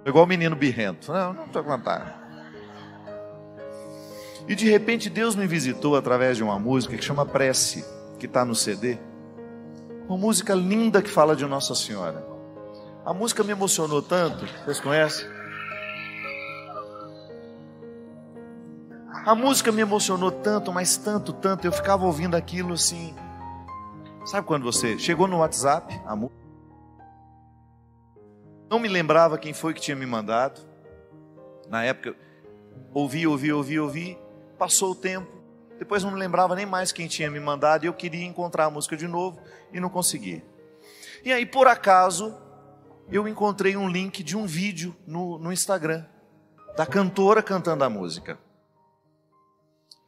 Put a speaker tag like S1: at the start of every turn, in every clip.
S1: Igual o menino birrento. Não estou cantando. E de repente Deus me visitou através de uma música que chama Prece, que está no CD. Uma música linda que fala de Nossa Senhora. A música me emocionou tanto. Vocês conhecem? A música me emocionou tanto, mas tanto. Eu ficava ouvindo aquilo assim. Sabe quando você chegou no WhatsApp, a música? Não me lembrava quem foi que tinha me mandado. Na época, ouvi. Passou o tempo. Depois não me lembrava nem mais quem tinha me mandado. E eu queria encontrar a música de novo e não consegui. E aí, por acaso, eu encontrei um link de um vídeo no Instagram. Da cantora cantando a música.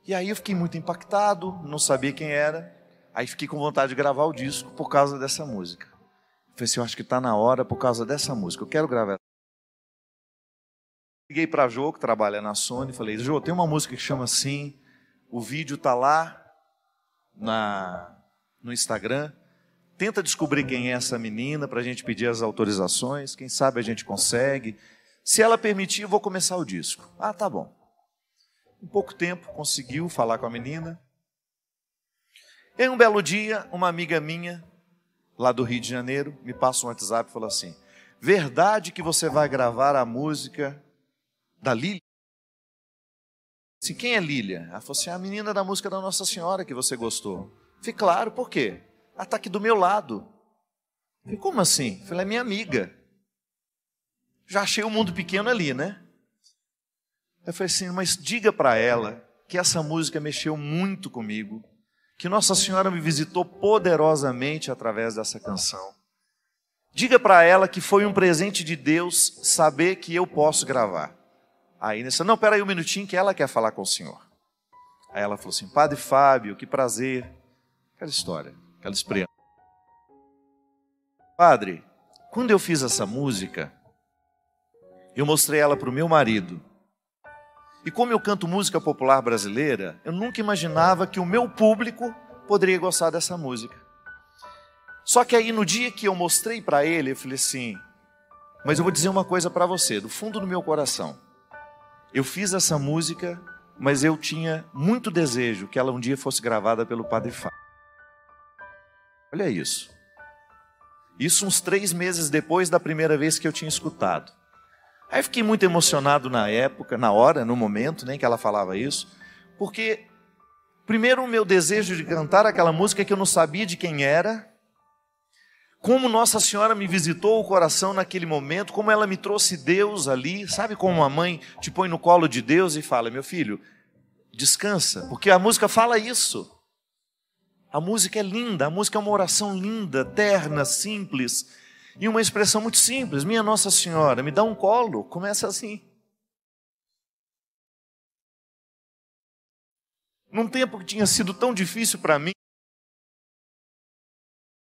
S1: E aí eu fiquei muito impactado. Não sabia quem era. Aí fiquei com vontade de gravar o disco por causa dessa música. Falei assim, eu acho que está na hora por causa dessa música. Eu quero gravar. Liguei para a Jô, que trabalha na Sony, falei, Jô, tem uma música que chama assim, o vídeo está lá no Instagram, tenta descobrir quem é essa menina para a gente pedir as autorizações, quem sabe a gente consegue. Se ela permitir, eu vou começar o disco. Ah, tá bom. Em pouco tempo, conseguiu falar com a menina. E aí, um belo dia, uma amiga minha, lá do Rio de Janeiro, me passa um WhatsApp e falou assim, verdade que você vai gravar a música da Lília? Assim, quem é Lília? Ela falou assim, a menina da música da Nossa Senhora que você gostou. Falei, claro, por quê? Ela está aqui do meu lado. Falei, como assim? Falei, é minha amiga. Já achei o mundo pequeno ali, né? Eu falei assim, mas diga para ela que essa música mexeu muito comigo, que Nossa Senhora me visitou poderosamente através dessa canção. Diga para ela que foi um presente de Deus saber que eu posso gravar. Aí nessa, não, peraí um minutinho que ela quer falar com o senhor. Aí ela falou assim, Padre Fábio, que prazer. Aquela história, aquela experiência. Padre, quando eu fiz essa música, eu mostrei ela para o meu marido. E como eu canto música popular brasileira, eu nunca imaginava que o meu público poderia gostar dessa música. Só que aí no dia que eu mostrei para ele, eu falei assim, mas eu vou dizer uma coisa para você, do fundo do meu coração. Eu fiz essa música, mas eu tinha muito desejo que ela um dia fosse gravada pelo Padre Fábio. Olha isso. Isso uns 3 meses depois da primeira vez que eu tinha escutado. Aí fiquei muito emocionado na época, na hora, no momento, nem que ela falava isso, porque primeiro o meu desejo de cantar aquela música que eu não sabia de quem era, como Nossa Senhora me visitou o coração naquele momento, como ela me trouxe Deus ali, sabe como uma mãe te põe no colo de Deus e fala, meu filho, descansa, porque a música fala isso. A música é linda, a música é uma oração linda, terna, simples, e uma expressão muito simples, minha Nossa Senhora, me dá um colo, começa assim. Num tempo que tinha sido tão difícil para mim,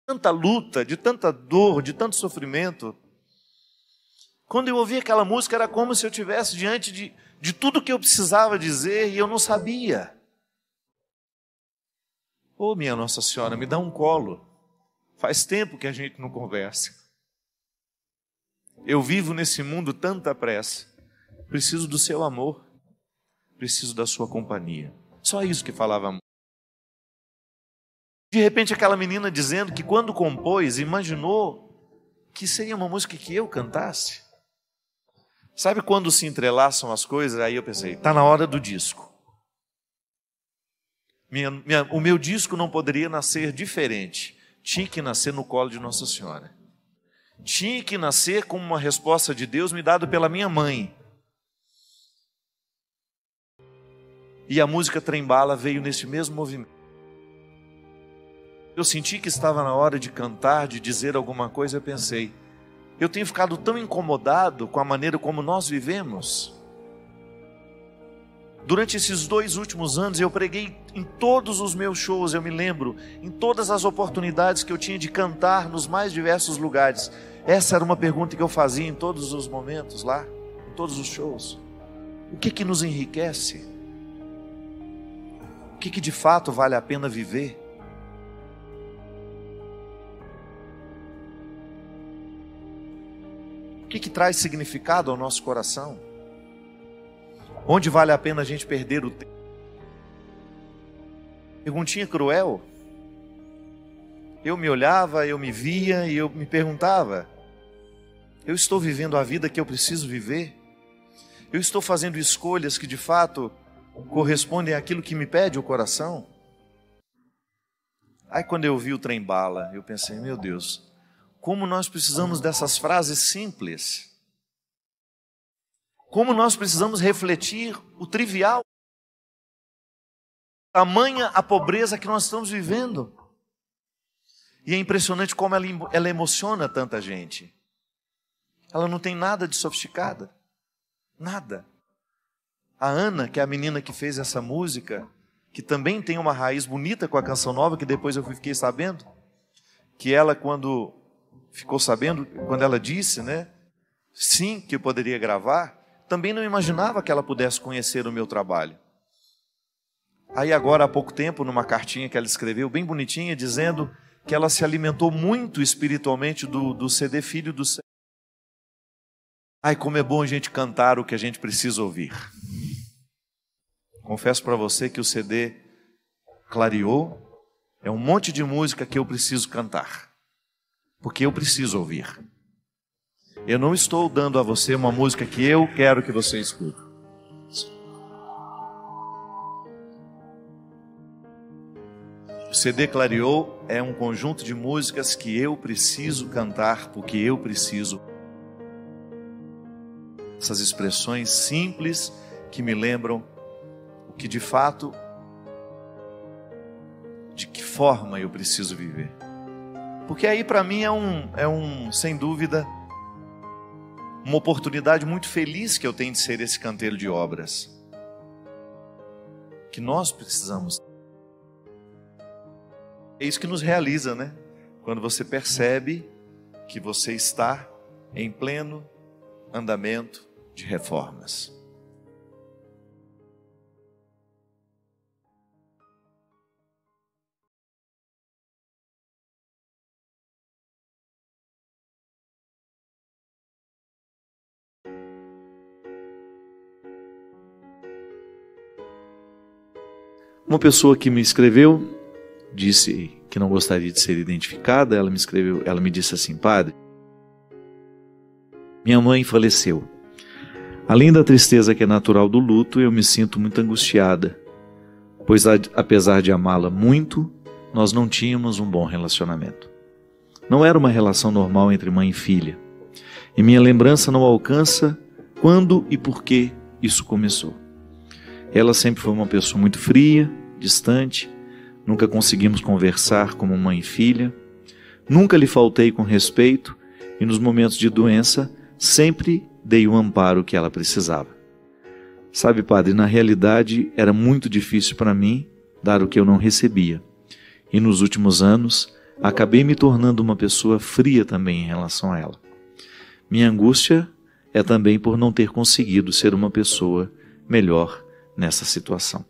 S1: tanta luta, de tanta dor, de tanto sofrimento, quando eu ouvi aquela música era como se eu estivesse diante de tudo que eu precisava dizer e eu não sabia. Ô minha Nossa Senhora, me dá um colo, faz tempo que a gente não conversa. Eu vivo nesse mundo tanta pressa, preciso do seu amor, preciso da sua companhia. Só isso que falava a música. De repente aquela menina dizendo que quando compôs, imaginou que seria uma música que eu cantasse. Sabe quando se entrelaçam as coisas? Aí eu pensei, está na hora do disco. O meu disco não poderia nascer diferente. Tinha que nascer no colo de Nossa Senhora. Tinha que nascer como uma resposta de Deus me dada pela minha mãe. E a música Trem-Bala veio nesse mesmo movimento. Eu senti que estava na hora de cantar, de dizer alguma coisa, eu pensei, eu tenho ficado tão incomodado com a maneira como nós vivemos. Durante esses 2 últimos anos eu preguei em todos os meus shows, eu me lembro, em todas as oportunidades que eu tinha de cantar nos mais diversos lugares. Essa era uma pergunta que eu fazia em todos os momentos lá, em todos os shows. O que nos enriquece? O que de fato vale a pena viver? que traz significado ao nosso coração? Onde vale a pena a gente perder o tempo? Perguntinha cruel. Eu me olhava, eu me via e eu me perguntava: eu estou vivendo a vida que eu preciso viver? Eu estou fazendo escolhas que de fato correspondem àquilo que me pede o coração? Aí quando eu vi o trem-bala, eu pensei: meu Deus, como nós precisamos dessas frases simples. Como nós precisamos refletir o trivial. Tamanha a pobreza que nós estamos vivendo. E é impressionante como ela emociona tanta gente. Ela não tem nada de sofisticada. Nada. A Ana, que é a menina que fez essa música, que também tem uma raiz bonita com a Canção Nova, que depois eu fiquei sabendo, que ela, quando ficou sabendo, quando ela disse, né, sim, que eu poderia gravar, também não imaginava que ela pudesse conhecer o meu trabalho. Aí agora, há pouco tempo, numa cartinha que ela escreveu, bem bonitinha, dizendo que ela se alimentou muito espiritualmente do CD Filho do Céu. Ai, como é bom a gente cantar o que a gente precisa ouvir. Confesso para você que o CD clareou, é um monte de música que eu preciso cantar, porque eu preciso ouvir. Eu não estou dando a você uma música que eu quero que você escute. O CD Clareou é um conjunto de músicas que eu preciso cantar, porque eu preciso. Essas expressões simples que me lembram o que de fato, de que forma eu preciso viver. Porque aí para mim sem dúvida, uma oportunidade muito feliz que eu tenho de ser esse canteiro de obras. Que nós precisamos. É isso que nos realiza, né? Quando você percebe que você está em pleno andamento de reformas. Uma pessoa que me escreveu disse que não gostaria de ser identificada. Ela me escreveu, ela me disse assim: padre, minha mãe faleceu. Além da tristeza que é natural do luto, eu me sinto muito angustiada, pois apesar de amá-la muito, nós não tínhamos um bom relacionamento. Não era uma relação normal entre mãe e filha. E minha lembrança não alcança quando e por que isso começou. Ela sempre foi uma pessoa muito fria, distante. Nunca conseguimos conversar como mãe e filha. Nunca lhe faltei com respeito e nos momentos de doença sempre dei o amparo que ela precisava. Sabe, padre, na realidade era muito difícil para mim dar o que eu não recebia. E nos últimos anos acabei me tornando uma pessoa fria também em relação a ela. Minha angústia é também por não ter conseguido ser uma pessoa melhor nessa situação.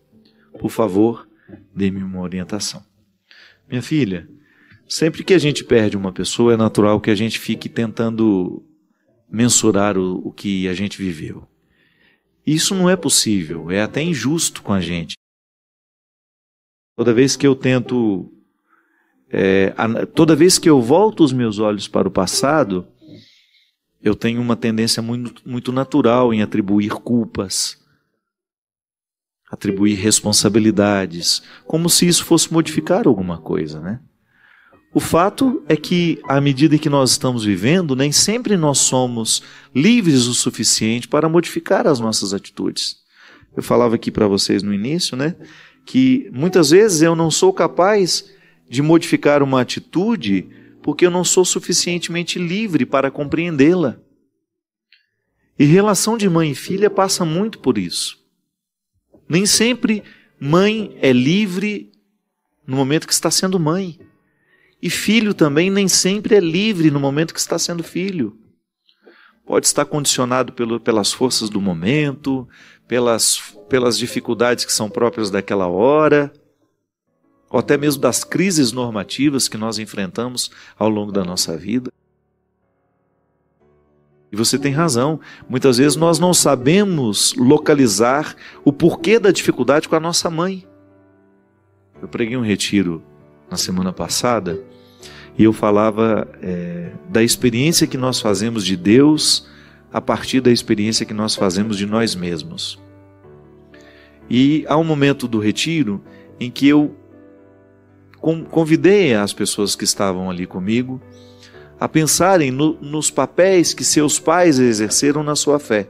S1: Por favor, dê-me uma orientação. Minha filha, sempre que a gente perde uma pessoa, é natural que a gente fique tentando mensurar o que a gente viveu. Isso não é possível, é até injusto com a gente. Toda vez que eu tento, toda vez que eu volto os meus olhos para o passado, eu tenho uma tendência muito natural em atribuir culpas, atribuir responsabilidades, como se isso fosse modificar alguma coisa, né? O fato é que, à medida que nós estamos vivendo, nem sempre nós somos livres o suficiente para modificar as nossas atitudes. Eu falava aqui para vocês no início, né, que muitas vezes eu não sou capaz de modificar uma atitude porque eu não sou suficientemente livre para compreendê-la. E relação de mãe e filha passa muito por isso. Nem sempre mãe é livre no momento que está sendo mãe. E filho também nem sempre é livre no momento que está sendo filho. Pode estar condicionado pelas forças do momento, pelas dificuldades que são próprias daquela hora, ou até mesmo das crises normativas que nós enfrentamos ao longo da nossa vida. E você tem razão. Muitas vezes nós não sabemos localizar o porquê da dificuldade com a nossa mãe. Eu preguei um retiro na semana passada e eu falava da experiência que nós fazemos de Deus a partir da experiência que nós fazemos de nós mesmos. E há um momento do retiro em que eu convidei as pessoas que estavam ali comigo a pensarem nos papéis que seus pais exerceram na sua fé.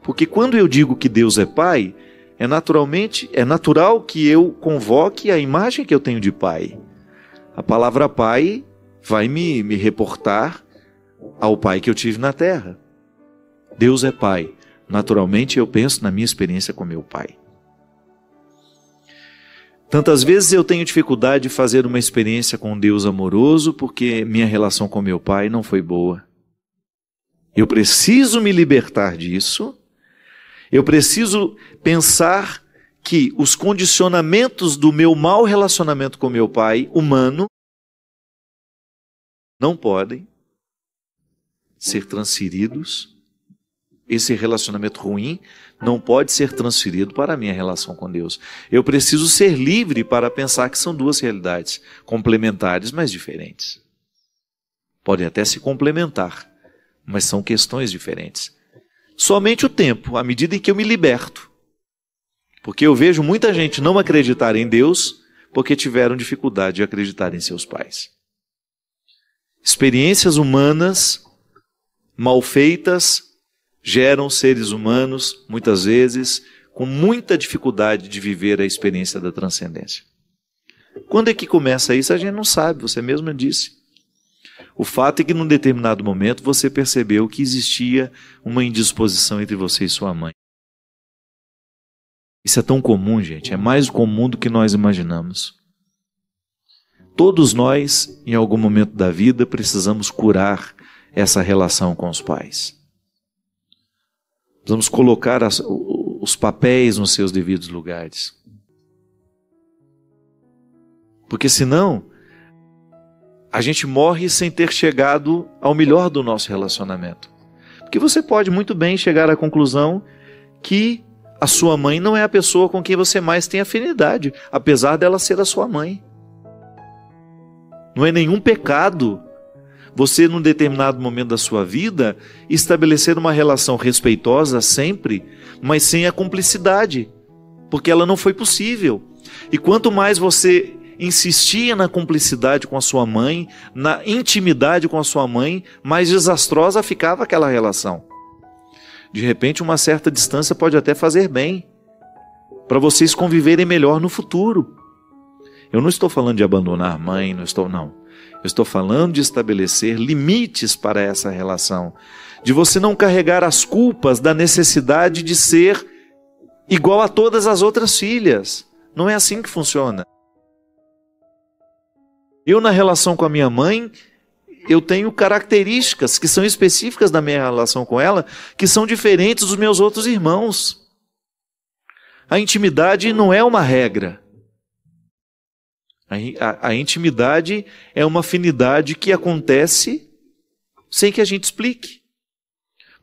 S1: Porque quando eu digo que Deus é Pai, é natural que eu convoque a imagem que eu tenho de Pai. A palavra Pai vai me reportar ao Pai que eu tive na terra. Deus é Pai. Naturalmente eu penso na minha experiência com meu Pai. Tantas vezes eu tenho dificuldade de fazer uma experiência com Deus amoroso porque minha relação com meu pai não foi boa. Eu preciso me libertar disso. Eu preciso pensar que os condicionamentos do meu mau relacionamento com meu pai humano não podem ser transferidos. Esse relacionamento ruim não pode ser transferido para a minha relação com Deus. Eu preciso ser livre para pensar que são duas realidades complementares, mas diferentes. Podem até se complementar, mas são questões diferentes. Somente o tempo, à medida em que eu me liberto. Porque eu vejo muita gente não acreditar em Deus porque tiveram dificuldade de acreditar em seus pais. Experiências humanas mal feitas geram seres humanos, muitas vezes, com muita dificuldade de viver a experiência da transcendência. Quando é que começa isso? A gente não sabe, você mesma disse. O fato é que num determinado momento você percebeu que existia uma indisposição entre você e sua mãe. Isso é tão comum, gente, é mais comum do que nós imaginamos. Todos nós, em algum momento da vida, precisamos curar essa relação com os pais. Precisamos colocar os papéis nos seus devidos lugares. Porque senão, a gente morre sem ter chegado ao melhor do nosso relacionamento. Porque você pode muito bem chegar à conclusão que a sua mãe não é a pessoa com quem você mais tem afinidade, apesar dela ser a sua mãe. Não é nenhum pecado você, num determinado momento da sua vida, estabelecer uma relação respeitosa sempre, mas sem a cumplicidade, porque ela não foi possível. E quanto mais você insistia na cumplicidade com a sua mãe, na intimidade com a sua mãe, mais desastrosa ficava aquela relação. De repente, uma certa distância pode até fazer bem, para vocês conviverem melhor no futuro. Eu não estou falando de abandonar a mãe, não. Eu estou falando de estabelecer limites para essa relação, de você não carregar as culpas da necessidade de ser igual a todas as outras filhas. Não é assim que funciona. Eu, na relação com a minha mãe, eu tenho características que são específicas da minha relação com ela, que são diferentes dos meus outros irmãos. A intimidade não é uma regra. A intimidade é uma afinidade que acontece sem que a gente explique.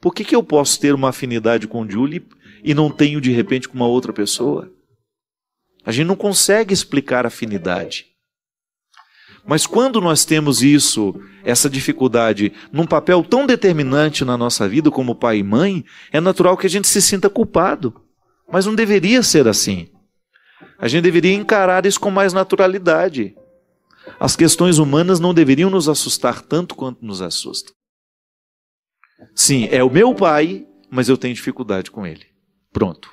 S1: Por que eu posso ter uma afinidade com Julie e não tenho de repente com uma outra pessoa? A gente não consegue explicar afinidade. Mas quando nós temos essa dificuldade, num papel tão determinante na nossa vida como pai e mãe, é natural que a gente se sinta culpado. Mas não deveria ser assim. A gente deveria encarar isso com mais naturalidade. As questões humanas não deveriam nos assustar tanto quanto nos assustam. Sim, é o meu pai, mas eu tenho dificuldade com ele. Pronto.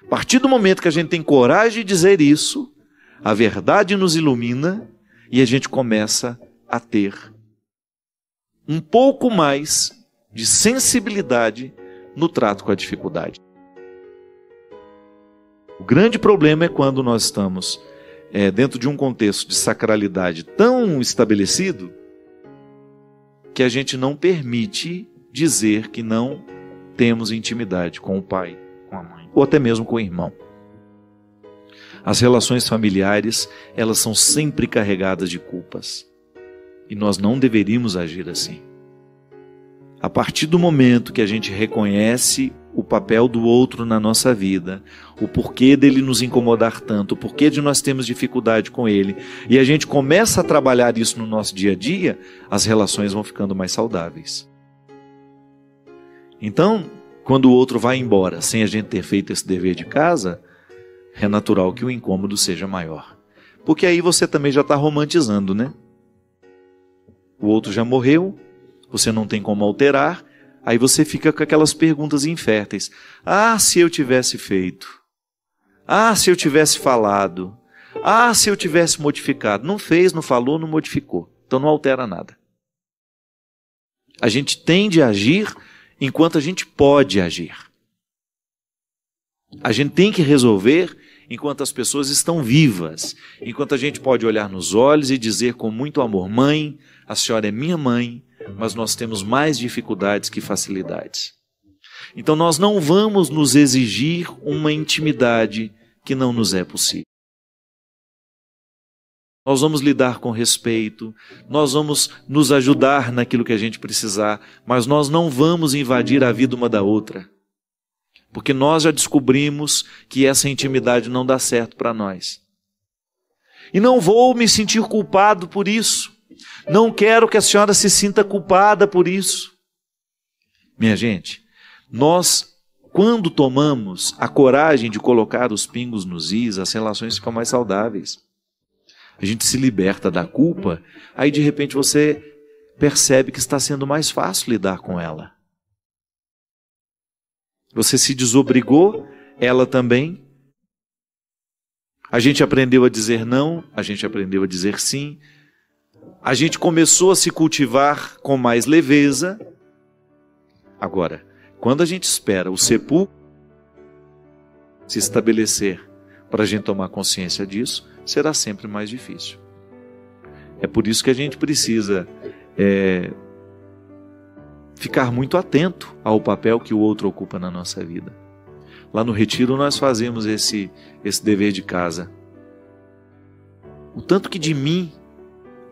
S1: A partir do momento que a gente tem coragem de dizer isso, a verdade nos ilumina e a gente começa a ter um pouco mais de sensibilidade no trato com a dificuldade. O grande problema é quando nós estamos dentro de um contexto de sacralidade tão estabelecido que a gente não permite dizer que não temos intimidade com o pai, com a mãe, ou até mesmo com o irmão. As relações familiares, elas são sempre carregadas de culpas. E nós não deveríamos agir assim. A partir do momento que a gente reconhece o papel do outro na nossa vida, o porquê dele nos incomodar tanto, o porquê de nós termos dificuldade com ele, e a gente começa a trabalhar isso no nosso dia a dia, as relações vão ficando mais saudáveis. Então, quando o outro vai embora sem a gente ter feito esse dever de casa, é natural que o incômodo seja maior. Porque aí você também já está romantizando, né? O outro já morreu, você não tem como alterar, aí você fica com aquelas perguntas inférteis. Ah, se eu tivesse feito. Ah, se eu tivesse falado. Ah, se eu tivesse modificado. Não fez, não falou, não modificou. Então não altera nada. A gente tende a agir enquanto a gente pode agir. A gente tem que resolver enquanto as pessoas estão vivas, enquanto a gente pode olhar nos olhos e dizer com muito amor: mãe, a senhora é minha mãe, mas nós temos mais dificuldades que facilidades. Então nós não vamos nos exigir uma intimidade que não nos é possível. Nós vamos lidar com respeito, nós vamos nos ajudar naquilo que a gente precisar, mas nós não vamos invadir a vida uma da outra. Porque nós já descobrimos que essa intimidade não dá certo para nós. E não vou me sentir culpado por isso. Não quero que a senhora se sinta culpada por isso. Minha gente, nós, quando tomamos a coragem de colocar os pingos nos is, as relações ficam mais saudáveis. A gente se liberta da culpa, aí de repente você percebe que está sendo mais fácil lidar com ela. Você se desobrigou, ela também. A gente aprendeu a dizer não, a gente aprendeu a dizer sim. A gente começou a se cultivar com mais leveza. Agora, quando a gente espera o sepulcro se estabelecer para a gente tomar consciência disso, será sempre mais difícil. É por isso que a gente precisa ficar muito atento ao papel que o outro ocupa na nossa vida. Lá no retiro nós fazemos esse dever de casa. O tanto que de mim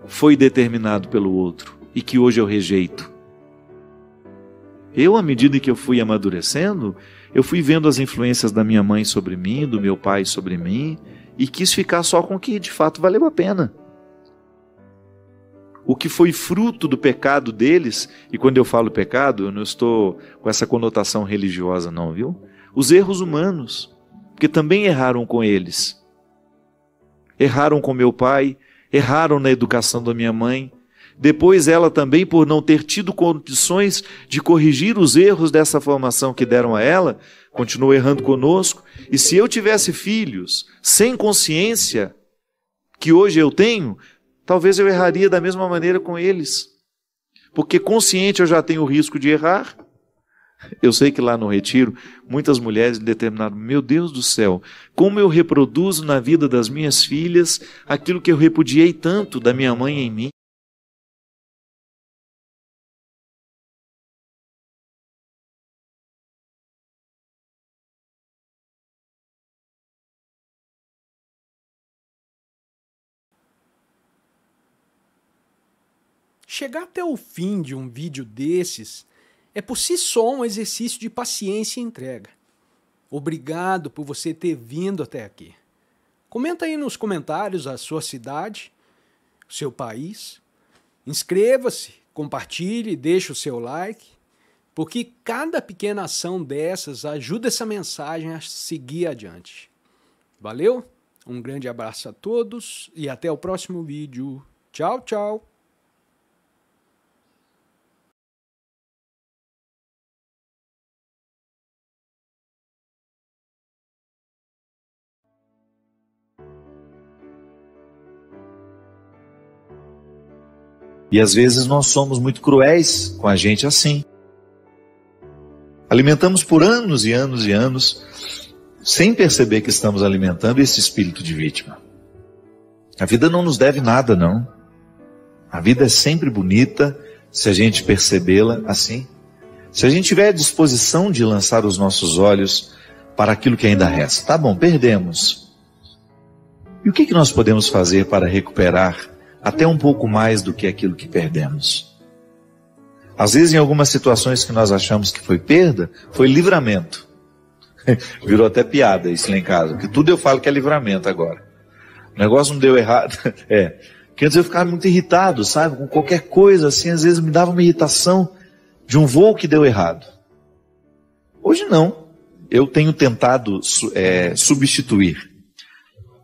S1: foi determinado pelo outro e que hoje eu rejeito. Eu, à medida que eu fui amadurecendo, eu fui vendo as influências da minha mãe sobre mim, do meu pai sobre mim, e quis ficar só com o que de fato valeu a pena. O que foi fruto do pecado deles, e quando eu falo pecado, eu não estou com essa conotação religiosa não, viu? Os erros humanos, porque também erraram com eles. Erraram com meu pai, erraram na educação da minha mãe. Depois ela também, por não ter tido condições de corrigir os erros dessa formação que deram a ela, continuou errando conosco. E se eu tivesse filhos sem consciência que hoje eu tenho, talvez eu erraria da mesma maneira com eles. Porque consciente eu já tenho o risco de errar. Eu sei que lá no retiro, muitas mulheres determinaram: meu Deus do céu, como eu reproduzo na vida das minhas filhas aquilo que eu repudiei tanto da minha mãe em mim.
S2: Chegar até o fim de um vídeo desses é por si só um exercício de paciência e entrega. Obrigado por você ter vindo até aqui. Comenta aí nos comentários a sua cidade, o seu país. Inscreva-se, compartilhe, deixe o seu like, porque cada pequena ação dessas ajuda essa mensagem a seguir adiante. Valeu? Um grande abraço a todos e até o próximo vídeo. Tchau, tchau!
S1: E às vezes nós somos muito cruéis com a gente assim. Alimentamos por anos e anos e anos, sem perceber que estamos alimentando esse espírito de vítima. A vida não nos deve nada, não. A vida é sempre bonita, se a gente percebê-la assim. Se a gente tiver a disposição de lançar os nossos olhos para aquilo que ainda resta. Tá bom, perdemos. E o que nós podemos fazer para recuperar até um pouco mais do que aquilo que perdemos? Às vezes, em algumas situações que nós achamos que foi perda, foi livramento. Virou até piada isso lá em casa, porque tudo eu falo que é livramento agora. O negócio não deu errado. Porque antes eu ficava muito irritado, sabe? Com qualquer coisa, assim, às vezes me dava uma irritação de um voo que deu errado. Hoje não. Eu tenho tentado substituir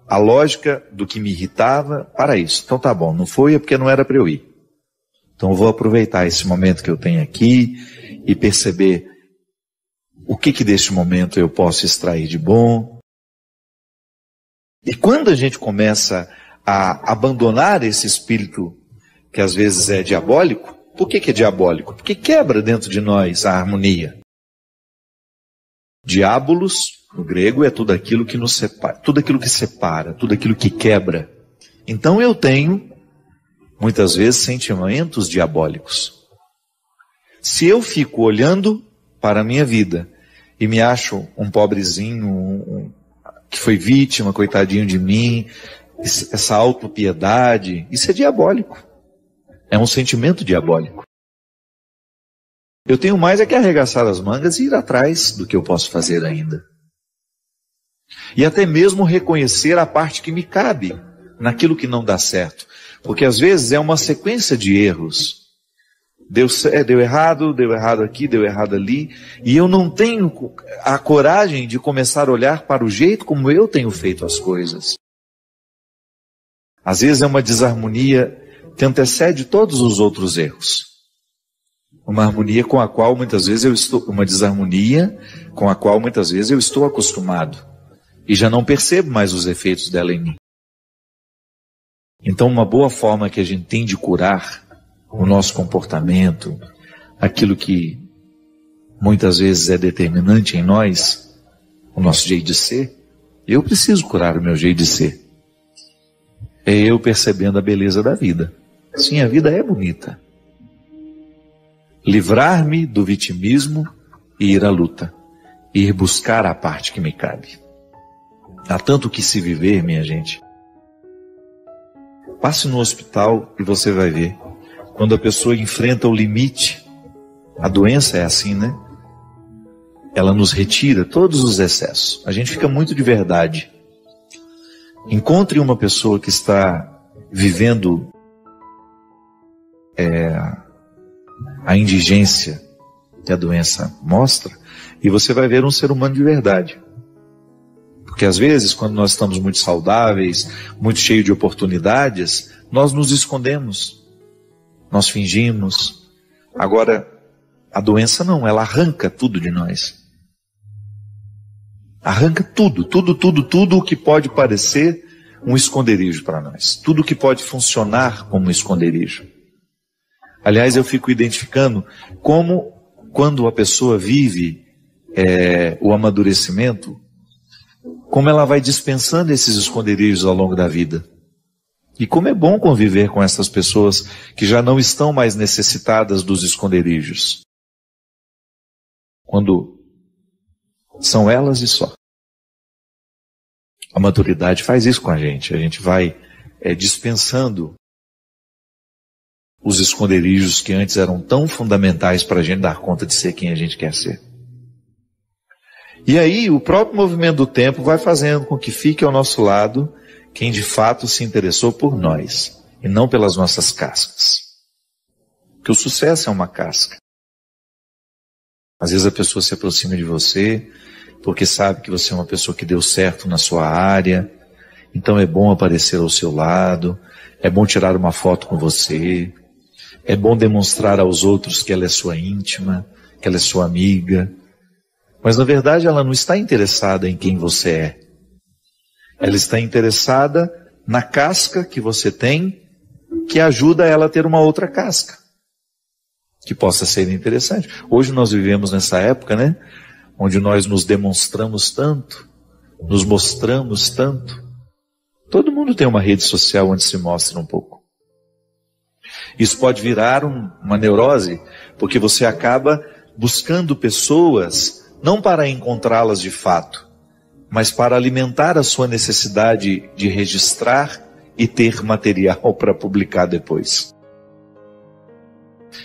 S1: a lógica do que me irritava para isso. Então tá bom, não foi, é porque não era para eu ir. Então eu vou aproveitar esse momento que eu tenho aqui e perceber o que deste momento eu posso extrair de bom. E quando a gente começa a abandonar esse espírito que às vezes é diabólico, por que é diabólico? Porque quebra dentro de nós a harmonia. Diabolos, no grego, é tudo aquilo que nos separa, tudo aquilo que separa, tudo aquilo que quebra. Então eu tenho muitas vezes sentimentos diabólicos. Se eu fico olhando para a minha vida e me acho um pobrezinho, que foi vítima, coitadinho de mim, essa autopiedade, isso é diabólico. É um sentimento diabólico. Eu tenho mais é que arregaçar as mangas e ir atrás do que eu posso fazer ainda. E até mesmo reconhecer a parte que me cabe naquilo que não dá certo. Porque às vezes é uma sequência de erros. Deu errado aqui, deu errado ali. E eu não tenho a coragem de começar a olhar para o jeito como eu tenho feito as coisas. Às vezes é uma desarmonia que antecede todos os outros erros. Uma harmonia com a qual muitas vezes uma desarmonia com a qual muitas vezes eu estou acostumado. E já não percebo mais os efeitos dela em mim. Então, uma boa forma que a gente tem de curar o nosso comportamento, aquilo que muitas vezes é determinante em nós, o nosso jeito de ser, eu preciso curar o meu jeito de ser. É eu percebendo a beleza da vida. Sim, a vida é bonita. Livrar-me do vitimismo e ir à luta. Ir buscar a parte que me cabe. Há tanto que se viver, minha gente. Passe no hospital e você vai ver. Quando a pessoa enfrenta o limite, a doença é assim, né? Ela nos retira todos os excessos. A gente fica muito de verdade. Encontre uma pessoa que está vivendo a indigência que a doença mostra, e você vai ver um ser humano de verdade. Porque às vezes, quando nós estamos muito saudáveis, muito cheios de oportunidades, nós nos escondemos, nós fingimos. Agora, a doença não, ela arranca tudo de nós. Arranca tudo o que pode parecer um esconderijo para nós. Tudo que pode funcionar como um esconderijo. Aliás, eu fico identificando como, quando a pessoa vive o amadurecimento, como ela vai dispensando esses esconderijos ao longo da vida. E como é bom conviver com essas pessoas que já não estão mais necessitadas dos esconderijos. Quando são elas e só. A maturidade faz isso com a gente vai dispensando os esconderijos que antes eram tão fundamentais para a gente dar conta de ser quem a gente quer ser. E aí o próprio movimento do tempo vai fazendo com que fique ao nosso lado quem de fato se interessou por nós, e não pelas nossas cascas. Porque o sucesso é uma casca. Às vezes a pessoa se aproxima de você, porque sabe que você é uma pessoa que deu certo na sua área, então é bom aparecer ao seu lado, é bom tirar uma foto com você, é bom demonstrar aos outros que ela é sua íntima, que ela é sua amiga. Mas na verdade ela não está interessada em quem você é. Ela está interessada na casca que você tem, que ajuda ela a ter uma outra casca, que possa ser interessante. Hoje nós vivemos nessa época, né? Onde nós nos demonstramos tanto, nos mostramos tanto. Todo mundo tem uma rede social onde se mostra um pouco. Isso pode virar uma neurose, porque você acaba buscando pessoas não para encontrá-las de fato, mas para alimentar a sua necessidade de registrar e ter material para publicar depois.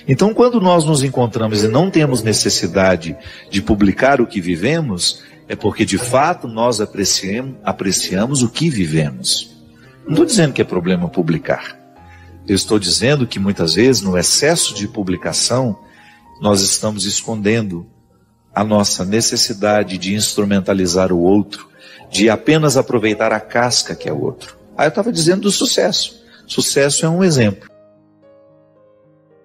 S1: Então, quando nós nos encontramos e não temos necessidade de publicar o que vivemos, é porque de fato nós apreciamos o que vivemos. Não estou dizendo que é problema publicar. Eu estou dizendo que muitas vezes, no excesso de publicação, nós estamos escondendo a nossa necessidade de instrumentalizar o outro, de apenas aproveitar a casca que é o outro. Eu estava dizendo do sucesso. Sucesso é um exemplo.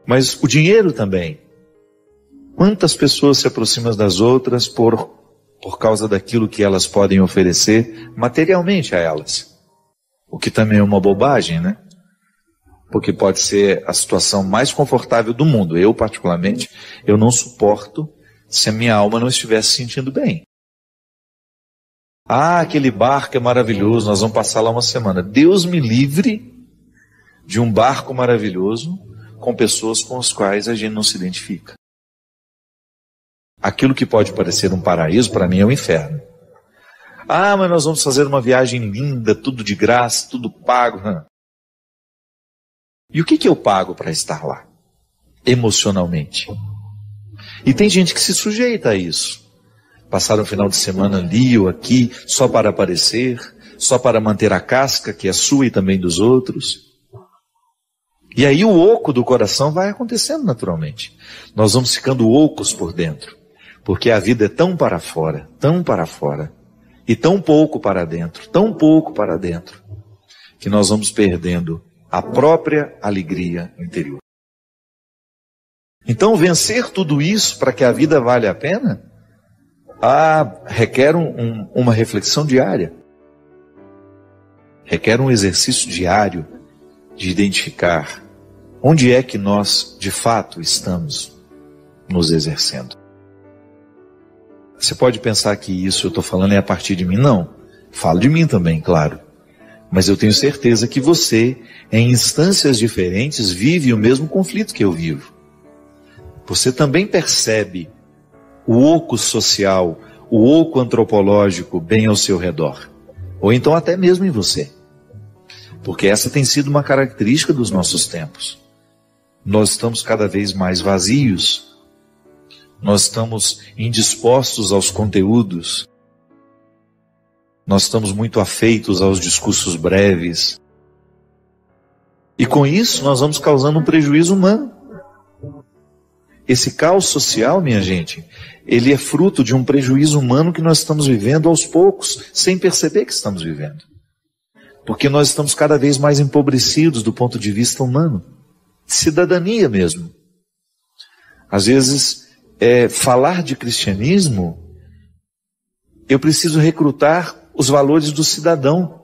S1: Mas o dinheiro também. Quantas pessoas se aproximam das outras por causa daquilo que elas podem oferecer materialmente a elas? O que também é uma bobagem, né? Porque pode ser a situação mais confortável do mundo. Eu, particularmente, eu não suporto se a minha alma não estivesse se sentindo bem. Aquele barco é maravilhoso, nós vamos passar lá uma semana. Deus me livre de um barco maravilhoso com pessoas com as quais a gente não se identifica. Aquilo que pode parecer um paraíso, para mim é um inferno. Mas nós vamos fazer uma viagem linda, tudo de graça, tudo pago. E o que eu pago para estar lá? Emocionalmente. E tem gente que se sujeita a isso. Passar um final de semana ali ou aqui, só para aparecer, só para manter a casca, que é sua e também dos outros. E aí o oco do coração vai acontecendo naturalmente. Nós vamos ficando ocos por dentro. Porque a vida é tão para fora, e tão pouco para dentro, que nós vamos perdendo a própria alegria interior. Então, vencer tudo isso para que a vida valha a pena, requer uma reflexão diária. Requer um exercício diário de identificar onde é que nós, de fato, estamos nos exercendo. Você pode pensar que isso eu estou falando é a partir de mim. Não, falo de mim também, claro. Mas eu tenho certeza que você, em instâncias diferentes, vive o mesmo conflito que eu vivo. Você também percebe o oco social, o oco antropológico bem ao seu redor. Ou então até mesmo em você. Porque essa tem sido uma característica dos nossos tempos. Nós estamos cada vez mais vazios. Nós estamos indispostos aos conteúdos. Nós estamos muito afeitos aos discursos breves. E com isso nós vamos causando um prejuízo humano. Esse caos social, minha gente, ele é fruto de um prejuízo humano que nós estamos vivendo aos poucos, sem perceber que estamos vivendo. Porque nós estamos cada vez mais empobrecidos do ponto de vista humano. De cidadania mesmo. Às vezes, falar de cristianismo, eu preciso recrutar os valores do cidadão.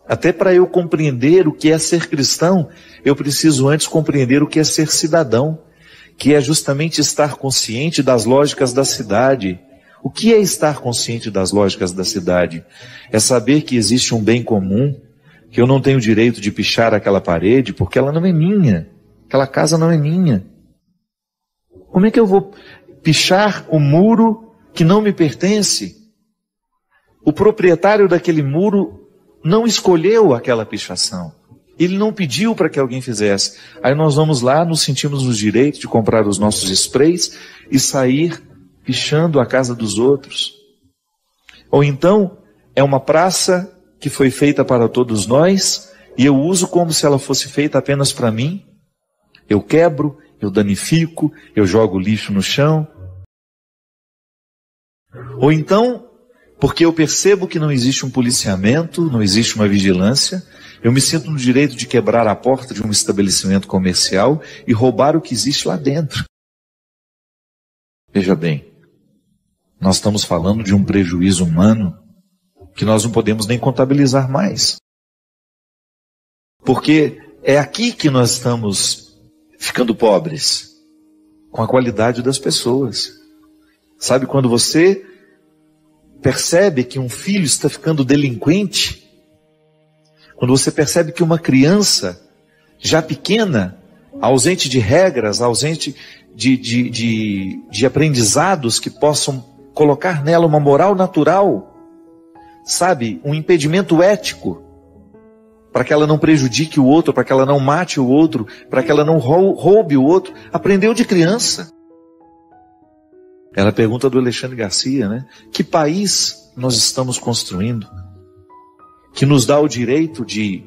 S1: Até para eu compreender o que é ser cristão, eu preciso antes compreender o que é ser cidadão, que é justamente estar consciente das lógicas da cidade. O que é estar consciente das lógicas da cidade? É saber que existe um bem comum, que eu não tenho direito de pichar aquela parede, porque ela não é minha. Aquela casa não é minha. Como é que eu vou pichar o muro que não me pertence? O proprietário daquele muro não escolheu aquela pichação. Ele não pediu para que alguém fizesse. Aí nós vamos lá, nos sentimos nos direitos de comprar os nossos sprays e sair pichando a casa dos outros. Ou então, é uma praça que foi feita para todos nós e eu uso como se ela fosse feita apenas para mim. Eu quebro, eu danifico, eu jogo lixo no chão. Ou então, porque eu percebo que não existe um policiamento, não existe uma vigilância, eu me sinto no direito de quebrar a porta de um estabelecimento comercial e roubar o que existe lá dentro. Veja bem, nós estamos falando de um prejuízo humano que nós não podemos nem contabilizar mais. Porque é aqui que nós estamos ficando pobres, com a qualidade das pessoas. Sabe quando você percebe que um filho está ficando delinquente? Quando você percebe que uma criança, já pequena, ausente de regras, ausente de aprendizados que possam colocar nela uma moral natural, sabe, um impedimento ético, para que ela não prejudique o outro, para que ela não mate o outro, para que ela não roube o outro. Aprendeu de criança. Era a pergunta do Alexandre Garcia, né? Que país nós estamos construindo que nos dá o direito de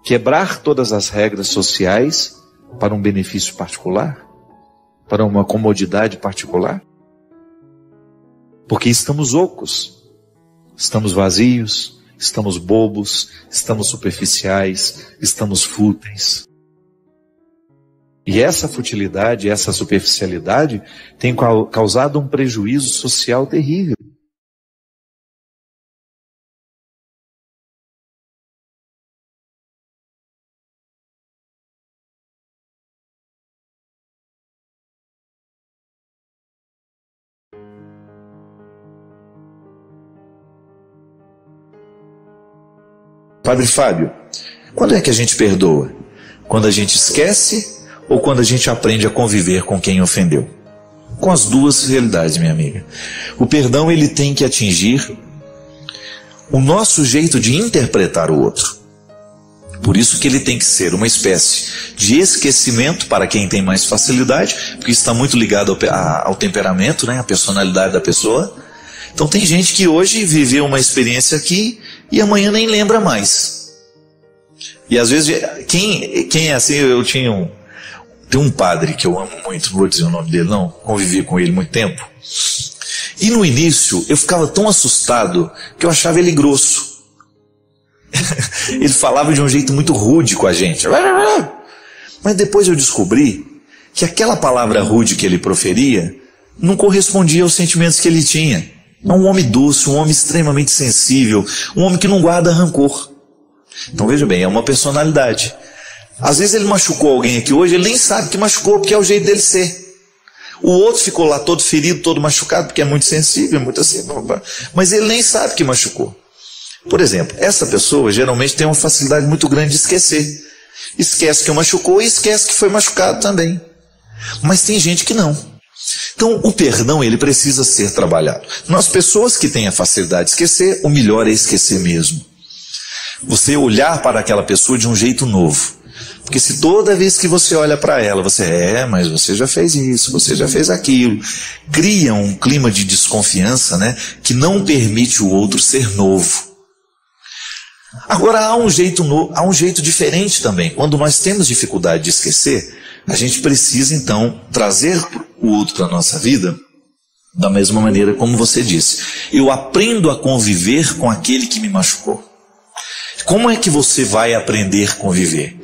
S1: quebrar todas as regras sociais para um benefício particular, para uma comodidade particular? Porque estamos ocos, estamos vazios, estamos bobos, estamos superficiais, estamos fúteis. E essa futilidade, essa superficialidade tem causado um prejuízo social terrível. Padre Fábio, quando é que a gente perdoa? Quando a gente esquece ou quando a gente aprende a conviver com quem ofendeu? Com as duas realidades, minha amiga. O perdão, ele tem que atingir o nosso jeito de interpretar o outro. Por isso que ele tem que ser uma espécie de esquecimento para quem tem mais facilidade, porque está muito ligado ao temperamento, né, à personalidade da pessoa. Então tem gente que hoje viveu uma experiência aqui e amanhã nem lembra mais. E às vezes, quem é assim, tem um padre que eu amo muito, não vou dizer o nome dele não, convivi com ele muito tempo. E no início eu ficava tão assustado que eu achava ele grosso. Ele falava de um jeito muito rude com a gente. Mas depois eu descobri que aquela palavra rude que ele proferia não correspondia aos sentimentos que ele tinha. É um homem doce, um homem extremamente sensível, um homem que não guarda rancor. Então veja bem, é uma personalidade. Às vezes ele machucou alguém aqui hoje, ele nem sabe que machucou, porque é o jeito dele ser. O outro ficou lá todo ferido, todo machucado, porque é muito sensível, muito assim, mas ele nem sabe que machucou. Por exemplo, essa pessoa geralmente tem uma facilidade muito grande de esquecer. Esquece que machucou e esquece que foi machucado também. Mas tem gente que não. Então o perdão, ele precisa ser trabalhado. Nas pessoas que têm a facilidade de esquecer, o melhor é esquecer mesmo. Você olhar para aquela pessoa de um jeito novo. Porque se toda vez que você olha para ela, mas você já fez isso, você já fez aquilo, cria um clima de desconfiança, né, que não permite o outro ser novo. Agora há um jeito diferente também. Quando nós temos dificuldade de esquecer, a gente precisa então trazer o outro para a nossa vida da mesma maneira como você disse. Eu aprendo a conviver com aquele que me machucou. Como é que você vai aprender a conviver?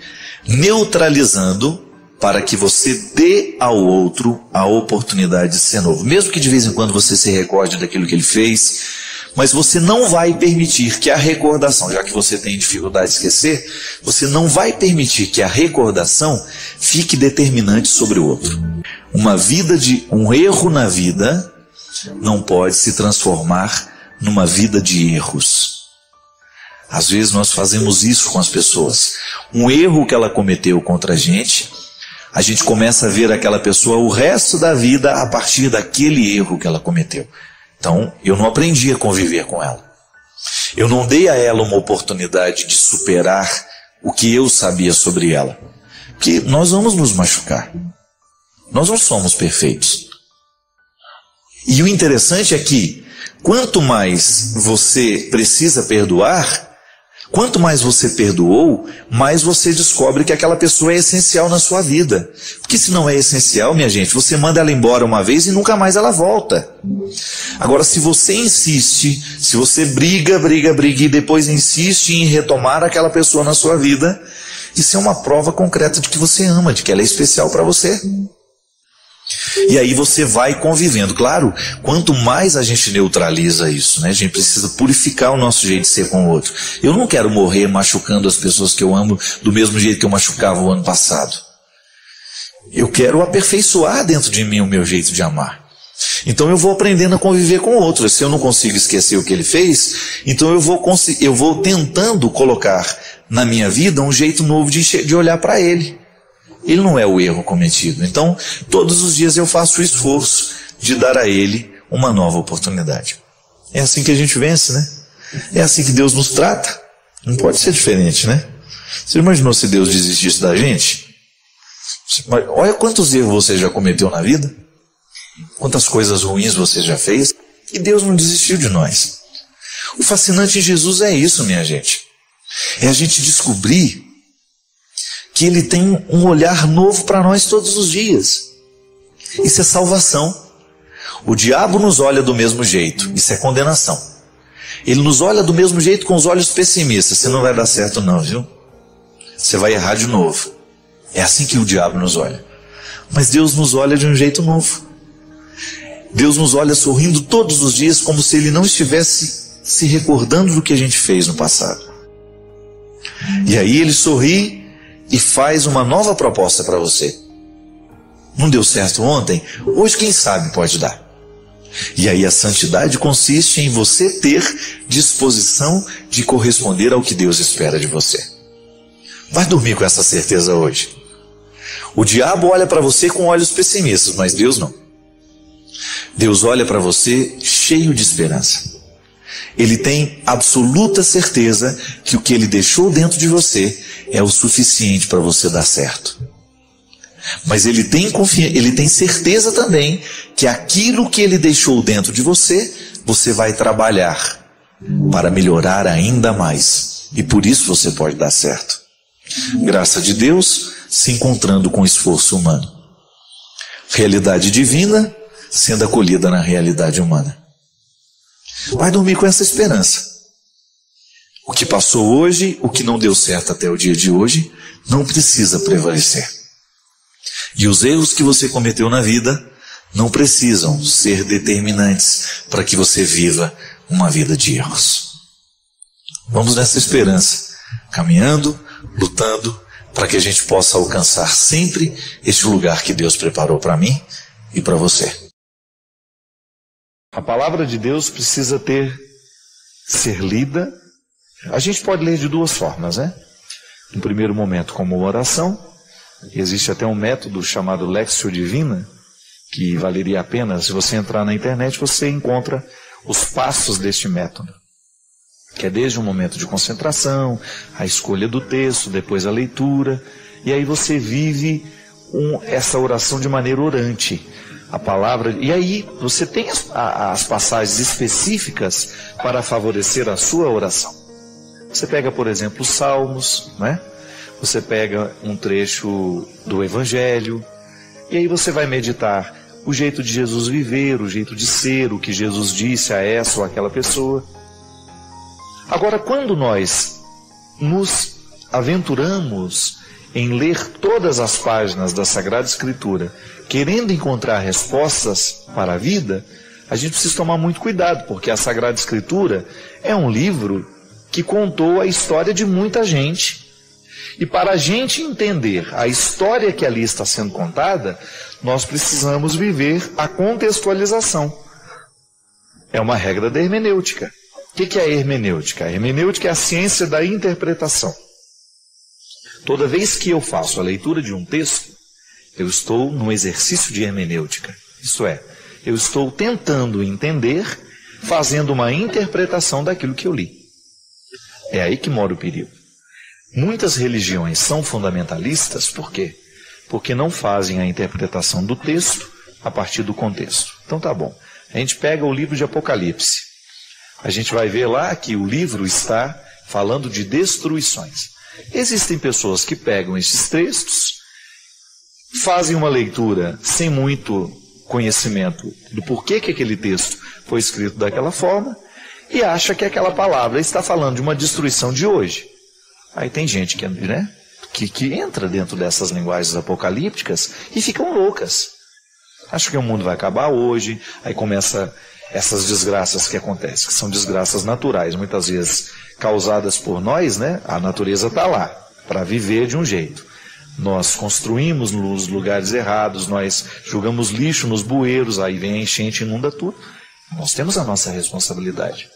S1: Neutralizando para que você dê ao outro a oportunidade de ser novo. Mesmo que de vez em quando você se recorde daquilo que ele fez, mas você não vai permitir que a recordação, já que você tem dificuldade de esquecer, você não vai permitir que a recordação fique determinante sobre o outro. Um erro na vida não pode se transformar numa vida de erros. Às vezes nós fazemos isso com as pessoas. Um erro que ela cometeu contra a gente começa a ver aquela pessoa o resto da vida a partir daquele erro que ela cometeu. Então, eu não aprendi a conviver com ela. Eu não dei a ela uma oportunidade de superar o que eu sabia sobre ela. Porque nós vamos nos machucar. Nós não somos perfeitos. E o interessante é que, quanto mais você precisa perdoar, quanto mais você perdoou, mais você descobre que aquela pessoa é essencial na sua vida. Porque se não é essencial, minha gente, você manda ela embora uma vez e nunca mais ela volta. Agora, se você insiste, se você briga e depois insiste em retomar aquela pessoa na sua vida, isso é uma prova concreta de que você ama, de que ela é especial para você. E aí você vai convivendo. Claro, quanto mais a gente neutraliza isso, né? A gente precisa purificar o nosso jeito de ser com o outro. Eu não quero morrer machucando as pessoas que eu amo do mesmo jeito que eu machucava o ano passado. Eu quero aperfeiçoar dentro de mim o meu jeito de amar. Então eu vou aprendendo a conviver com o outro. Se eu não consigo esquecer o que ele fez, então eu vou tentando colocar na minha vida um jeito novo de olhar para ele. Ele não é o erro cometido. Então, todos os dias eu faço o esforço de dar a ele uma nova oportunidade. É assim que a gente vence, né? É assim que Deus nos trata. Não pode ser diferente, né? Você imaginou se Deus desistisse da gente? Olha quantos erros você já cometeu na vida. Quantas coisas ruins você já fez. E Deus não desistiu de nós. O fascinante em Jesus é isso, minha gente. É a gente descobrir que Ele tem um olhar novo para nós todos os dias. Isso é salvação. O diabo nos olha do mesmo jeito. Isso é condenação. Ele nos olha do mesmo jeito com os olhos pessimistas. Você não vai dar certo não, viu? Você vai errar de novo. É assim que o diabo nos olha. Mas Deus nos olha de um jeito novo. Deus nos olha sorrindo todos os dias como se Ele não estivesse se recordando do que a gente fez no passado. E aí Ele sorri e faz uma nova proposta para você. Não deu certo ontem? Hoje quem sabe pode dar. E aí a santidade consiste em você ter disposição de corresponder ao que Deus espera de você. Vai dormir com essa certeza hoje. O diabo olha para você com olhos pessimistas, mas Deus não. Deus olha para você cheio de esperança. Ele tem absoluta certeza que o que Ele deixou dentro de você é o suficiente para você dar certo. Mas Ele tem certeza também que aquilo que Ele deixou dentro de você, você vai trabalhar para melhorar ainda mais. E por isso você pode dar certo. Graça de Deus se encontrando com esforço humano. Realidade divina sendo acolhida na realidade humana. Vai dormir com essa esperança. O que passou hoje, o que não deu certo até o dia de hoje, não precisa prevalecer. E os erros que você cometeu na vida não precisam ser determinantes para que você viva uma vida de erros. Vamos nessa esperança, caminhando, lutando, para que a gente possa alcançar sempre este lugar que Deus preparou para mim e para você. A palavra de Deus precisa ser lida. A gente pode ler de duas formas, né? No primeiro momento como uma oração. Existe até um método chamado Lectio Divina, que valeria a pena, se você entrar na internet, você encontra os passos deste método. Que é desde um momento de concentração, a escolha do texto, depois a leitura, e aí você vive essa oração de maneira orante. A palavra, e aí você tem as passagens específicas para favorecer a sua oração. Você pega, por exemplo, os Salmos, né? Você pega um trecho do Evangelho, e aí você vai meditar o jeito de Jesus viver, o jeito de ser, o que Jesus disse a essa ou aquela pessoa. Agora, quando nós nos aventuramos em ler todas as páginas da Sagrada Escritura, querendo encontrar respostas para a vida, a gente precisa tomar muito cuidado, porque a Sagrada Escritura é um livro que contou a história de muita gente. E para a gente entender a história que ali está sendo contada, nós precisamos viver a contextualização. É uma regra da hermenêutica. O que é a hermenêutica? A hermenêutica é a ciência da interpretação. Toda vez que eu faço a leitura de um texto, eu estou num exercício de hermenêutica. Isto é, eu estou tentando entender, fazendo uma interpretação daquilo que eu li. É aí que mora o perigo. Muitas religiões são fundamentalistas, por quê? Porque não fazem a interpretação do texto a partir do contexto. Então tá bom. A gente pega o livro de Apocalipse. A gente vai ver lá que o livro está falando de destruições. Existem pessoas que pegam esses textos, fazem uma leitura sem muito conhecimento do porquê que aquele texto foi escrito daquela forma e acha que aquela palavra está falando de uma destruição de hoje. Aí tem gente que entra dentro dessas linguagens apocalípticas e ficam loucas. Acha que o mundo vai acabar hoje, aí começa essas desgraças que acontecem, que são desgraças naturais, muitas vezes causadas por nós, né? A natureza está lá para viver de um jeito. Nós construímos nos lugares errados, nós jogamos lixo nos bueiros, aí vem a enchente e inunda tudo. Nós temos a nossa responsabilidade.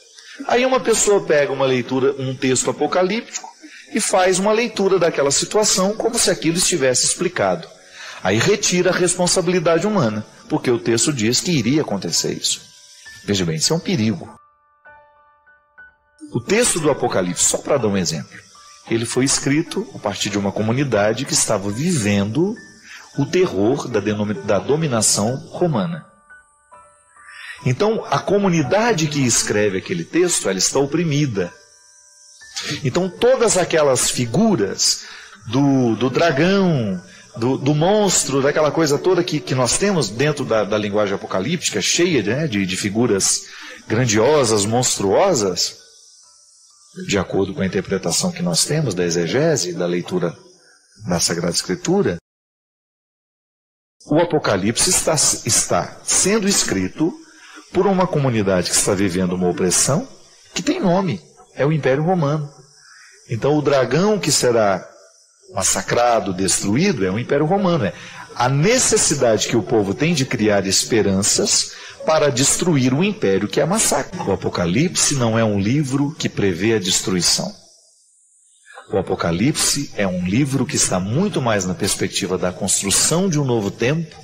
S1: Aí uma pessoa pega uma leitura, um texto apocalíptico e faz uma leitura daquela situação como se aquilo estivesse explicado. Aí retira a responsabilidade humana, porque o texto diz que iria acontecer isso. Veja bem, isso é um perigo. O texto do Apocalipse, só para dar um exemplo, ele foi escrito a partir de uma comunidade que estava vivendo o terror da dominação romana. Então, a comunidade que escreve aquele texto, ela está oprimida. Então, todas aquelas figuras do dragão, do monstro, daquela coisa toda que nós temos dentro da linguagem apocalíptica, cheia, né, de figuras grandiosas, monstruosas, de acordo com a interpretação que nós temos da exegese, da leitura da Sagrada Escritura, o Apocalipse está sendo escrito por uma comunidade que está vivendo uma opressão que tem nome, é o Império Romano. Então o dragão que será massacrado, destruído, é o Império Romano. É a necessidade que o povo tem de criar esperanças para destruir o império que é massacre. O Apocalipse não é um livro que prevê a destruição. O Apocalipse é um livro que está muito mais na perspectiva da construção de um novo tempo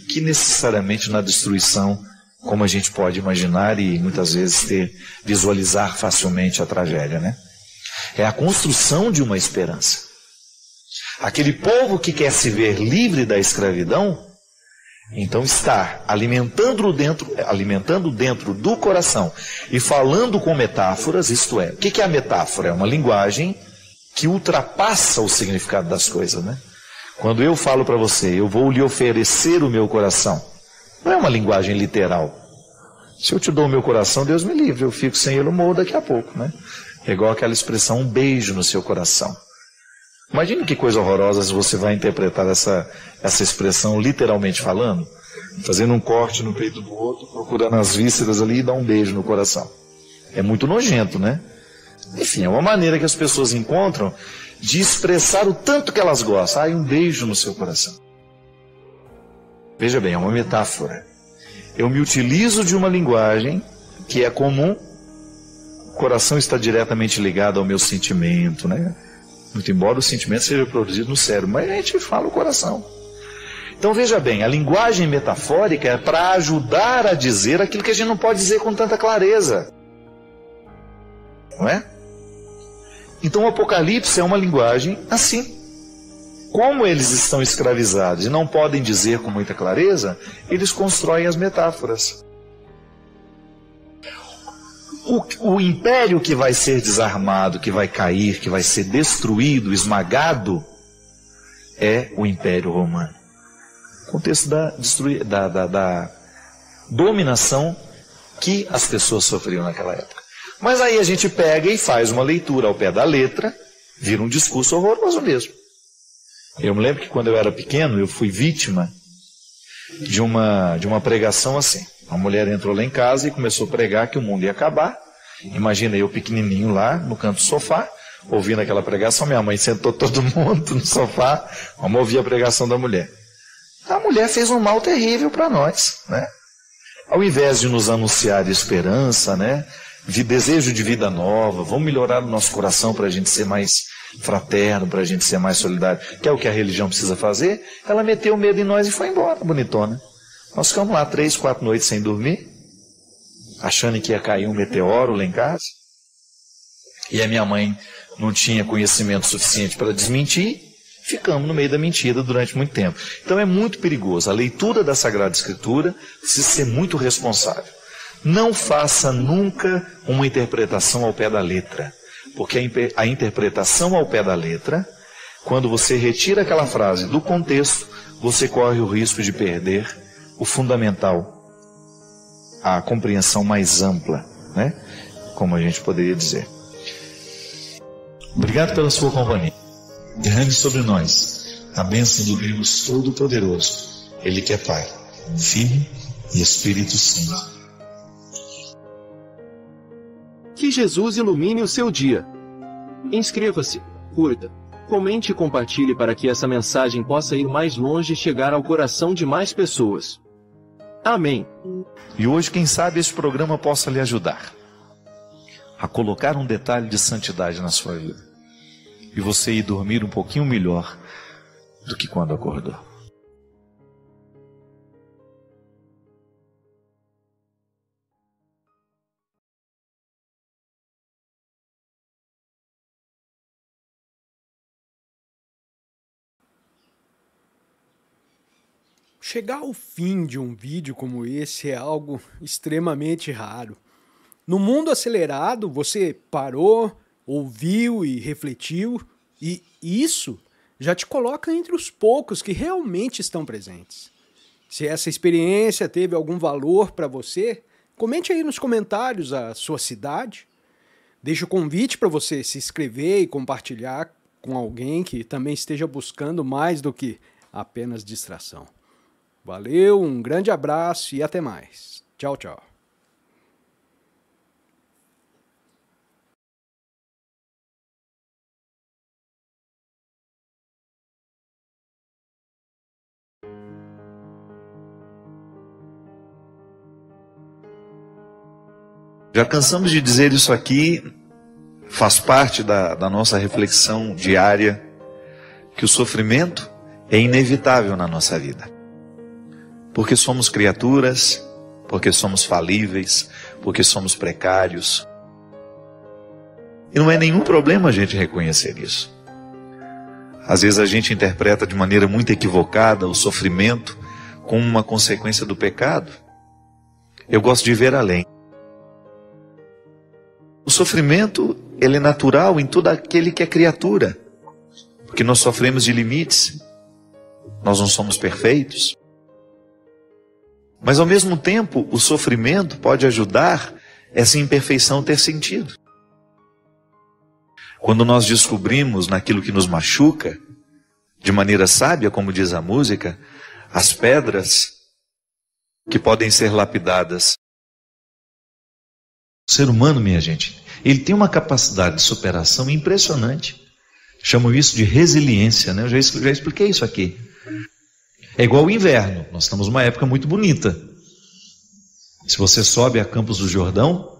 S1: que necessariamente na destruição, como a gente pode imaginar e muitas vezes visualizar facilmente a tragédia, né? É a construção de uma esperança. Aquele povo que quer se ver livre da escravidão, então está alimentando dentro do coração e falando com metáforas, isto é, o que é a metáfora? É uma linguagem que ultrapassa o significado das coisas, né? Quando eu falo para você, eu vou lhe oferecer o meu coração, não é uma linguagem literal. Se eu te dou o meu coração, Deus me livre, eu fico sem ele, eu morro daqui a pouco, né? É igual aquela expressão, um beijo no seu coração. Imagine que coisa horrorosa se você vai interpretar essa expressão literalmente falando, fazendo um corte no peito do outro, procurando as vísceras ali e dar um beijo no coração. É muito nojento, né? Enfim, é uma maneira que as pessoas encontram de expressar o tanto que elas gostam. Um beijo no seu coração. Veja bem, é uma metáfora. Eu me utilizo de uma linguagem que é comum. O coração está diretamente ligado ao meu sentimento, né? Muito embora o sentimento seja produzido no cérebro, mas a gente fala o coração. Então veja bem, a linguagem metafórica é para ajudar a dizer aquilo que a gente não pode dizer com tanta clareza. Não é? Então o Apocalipse é uma linguagem assim. Como eles estão escravizados e não podem dizer com muita clareza, eles constroem as metáforas. O império que vai ser desarmado, que vai cair, que vai ser destruído, esmagado, é o Império Romano. O contexto da dominação que as pessoas sofriam naquela época. Mas aí a gente pega e faz uma leitura ao pé da letra, vira um discurso horroroso mesmo. Eu me lembro que quando eu era pequeno, eu fui vítima de uma pregação assim. Uma mulher entrou lá em casa e começou a pregar que o mundo ia acabar. Imagina eu pequenininho lá no canto do sofá, ouvindo aquela pregação. Minha mãe sentou todo mundo no sofá, vamos ouvir a pregação da mulher. A mulher fez um mal terrível para nós, né? Ao invés de nos anunciar esperança, né? Desejo de vida nova, vamos melhorar o nosso coração para a gente ser mais fraterno, para a gente ser mais solidário, que é o que a religião precisa fazer. Ela meteu medo em nós e foi embora, bonitona. Nós ficamos lá 3, 4 noites sem dormir, achando que ia cair um meteoro lá em casa. E a minha mãe não tinha conhecimento suficiente para desmentir. Ficamos no meio da mentira durante muito tempo. Então é muito perigoso. A leitura da Sagrada Escritura precisa ser muito responsável. Não faça nunca uma interpretação ao pé da letra. Porque a interpretação ao pé da letra, quando você retira aquela frase do contexto, você corre o risco de perder o fundamental, a compreensão mais ampla, né? Como a gente poderia dizer. Obrigado pela sua companhia. Derrame sobre nós a bênção do Deus Todo-Poderoso, Ele que é Pai, Filho e Espírito Santo.
S3: Que Jesus ilumine o seu dia. Inscreva-se, curta, comente e compartilhe para que essa mensagem possa ir mais longe e chegar ao coração de mais pessoas. Amém.
S1: E hoje, quem sabe, esse programa possa lhe ajudar a colocar um detalhe de santidade na sua vida. E você ir dormir um pouquinho melhor do que quando acordou.
S2: Chegar ao fim de um vídeo como esse é algo extremamente raro. No mundo acelerado, você parou, ouviu e refletiu, e isso já te coloca entre os poucos que realmente estão presentes. Se essa experiência teve algum valor para você, comente aí nos comentários a sua cidade. Deixo o convite para você se inscrever e compartilhar com alguém que também esteja buscando mais do que apenas distração. Valeu, um grande abraço e até mais. Tchau, tchau.
S1: Já cansamos de dizer isso aqui, faz parte da nossa reflexão diária, que o sofrimento é inevitável na nossa vida. Porque somos criaturas, porque somos falíveis, porque somos precários. E não é nenhum problema a gente reconhecer isso. Às vezes a gente interpreta de maneira muito equivocada o sofrimento como uma consequência do pecado. Eu gosto de ver além. O sofrimento, ele é natural em todo aquele que é criatura. Porque nós sofremos de limites. Nós não somos perfeitos. Mas ao mesmo tempo, o sofrimento pode ajudar essa imperfeição a ter sentido. Quando nós descobrimos naquilo que nos machuca, de maneira sábia, como diz a música, as pedras que podem ser lapidadas. O ser humano, minha gente, ele tem uma capacidade de superação impressionante. Chamam isso de resiliência, né? Eu já expliquei isso aqui. É igual o inverno. Nós estamos numa época muito bonita. Se você sobe a Campos do Jordão,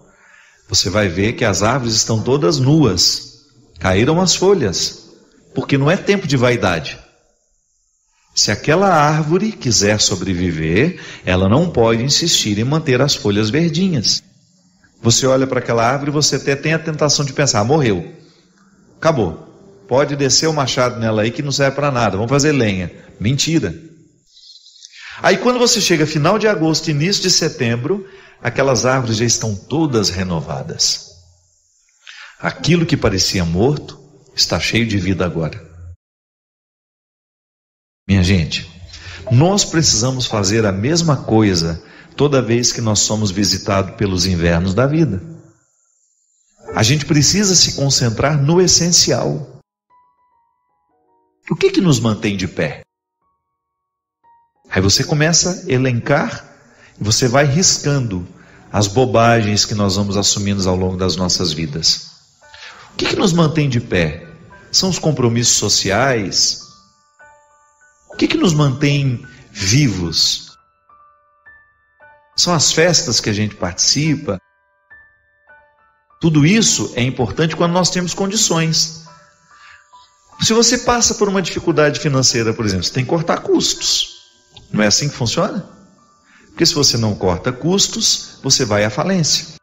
S1: você vai ver que as árvores estão todas nuas. Caíram as folhas. Porque não é tempo de vaidade. Se aquela árvore quiser sobreviver, ela não pode insistir em manter as folhas verdinhas. Você olha para aquela árvore e você até tem a tentação de pensar, morreu. Acabou. Pode descer o machado nela aí que não serve para nada. Vamos fazer lenha. Mentira. Aí quando você chega final de agosto, início de setembro, aquelas árvores já estão todas renovadas. Aquilo que parecia morto está cheio de vida agora. Minha gente, nós precisamos fazer a mesma coisa toda vez que nós somos visitados pelos invernos da vida. A gente precisa se concentrar no essencial. O que nos mantém de pé? Aí você começa a elencar e você vai riscando as bobagens que nós vamos assumindo ao longo das nossas vidas. O que nos mantém de pé? São os compromissos sociais? O que nos mantém vivos? São as festas que a gente participa? Tudo isso é importante quando nós temos condições. Se você passa por uma dificuldade financeira, por exemplo, você tem que cortar custos. Não é assim que funciona? Porque se você não corta custos, você vai à falência.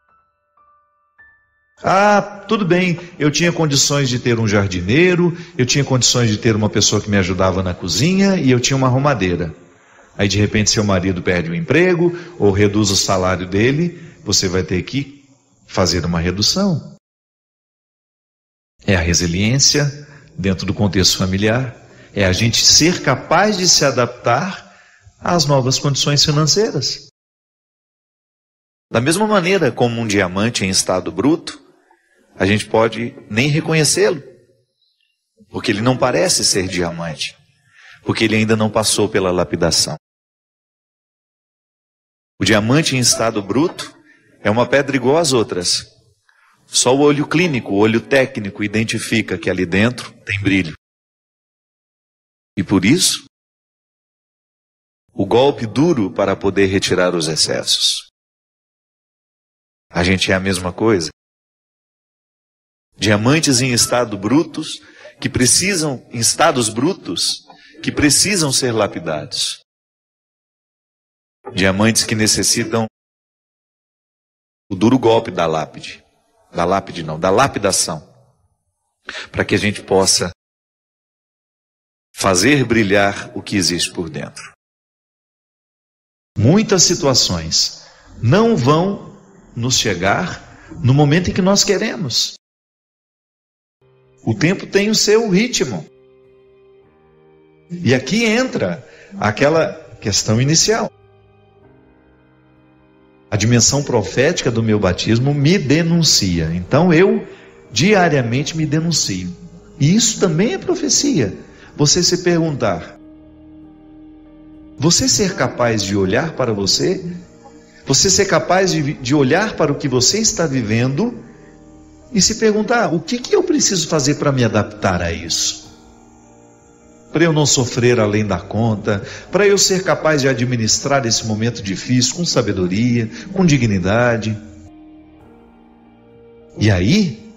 S1: Ah, tudo bem, eu tinha condições de ter um jardineiro, eu tinha condições de ter uma pessoa que me ajudava na cozinha e eu tinha uma arrumadeira. Aí de repente seu marido perde o emprego ou reduz o salário dele, você vai ter que fazer uma redução. É a resiliência dentro do contexto familiar, é a gente ser capaz de se adaptar às novas condições financeiras. Da mesma maneira como um diamante em estado bruto, a gente pode nem reconhecê-lo, porque ele não parece ser diamante, porque ele ainda não passou pela lapidação. O diamante em estado bruto é uma pedra igual às outras. Só o olho clínico, o olho técnico identifica que ali dentro tem brilho. E por isso, o golpe duro para poder retirar os excessos. A gente é a mesma coisa. Diamantes em estado brutos, em estados brutos, que precisam ser lapidados. Diamantes que necessitam o duro golpe da lápide. Da lapidação. Para que a gente possa fazer brilhar o que existe por dentro. muitas situações não vão nos chegar no momento em que nós queremos. O tempo tem o seu ritmo. E aqui entra aquela questão inicial. A dimensão profética do meu batismo me denuncia. Então eu diariamente me denuncio. E isso também é profecia. Você se perguntar: você ser capaz de olhar para você? Você ser capaz de olhar para o que você está vivendo e se perguntar: o que eu preciso fazer para me adaptar a isso? Para eu não sofrer além da conta, para eu ser capaz de administrar esse momento difícil com sabedoria, com dignidade. E aí,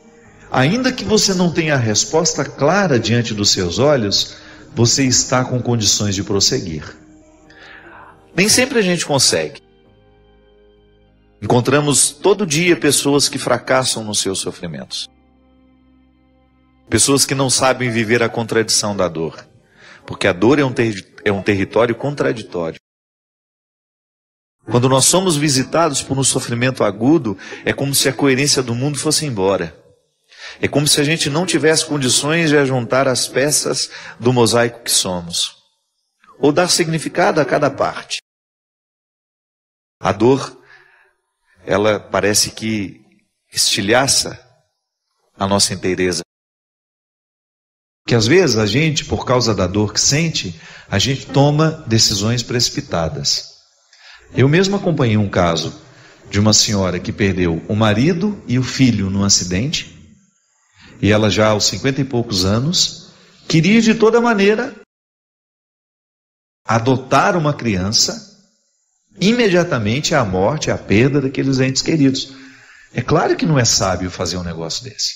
S1: ainda que você não tenha a resposta clara diante dos seus olhos, você está com condições de prosseguir. Nem sempre a gente consegue. Encontramos todo dia pessoas que fracassam nos seus sofrimentos. Pessoas que não sabem viver a contradição da dor. Porque a dor é um território contraditório. Quando nós somos visitados por um sofrimento agudo, é como se a coerência do mundo fosse embora. É como se a gente não tivesse condições de ajuntar as peças do mosaico que somos. Ou dar significado a cada parte. A dor, ela parece que estilhaça a nossa inteireza. Porque às vezes a gente, por causa da dor que sente, a gente toma decisões precipitadas. Eu mesmo acompanhei um caso de uma senhora que perdeu o marido e o filho num acidente, e ela já aos 50 e poucos anos, queria de toda maneira adotar uma criança, imediatamente à morte, à perda daqueles entes queridos. É claro que não é sábio fazer um negócio desse.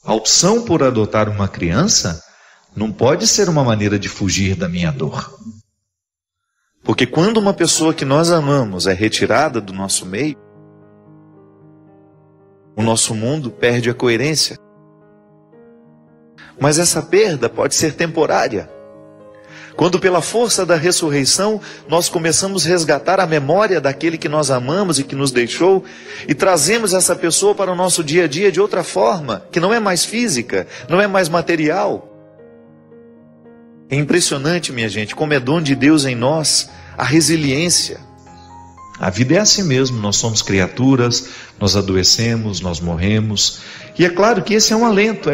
S1: A opção por adotar uma criança não pode ser uma maneira de fugir da minha dor. Porque quando uma pessoa que nós amamos é retirada do nosso meio, o nosso mundo perde a coerência. Mas essa perda pode ser temporária. Quando pela força da ressurreição nós começamos a resgatar a memória daquele que nós amamos e que nos deixou e trazemos essa pessoa para o nosso dia a dia de outra forma, que não é mais física, não é mais material. É impressionante, minha gente, como é dom de Deus em nós a resiliência. A vida é assim mesmo, nós somos criaturas, nós adoecemos, nós morremos. E é claro que esse é um alento,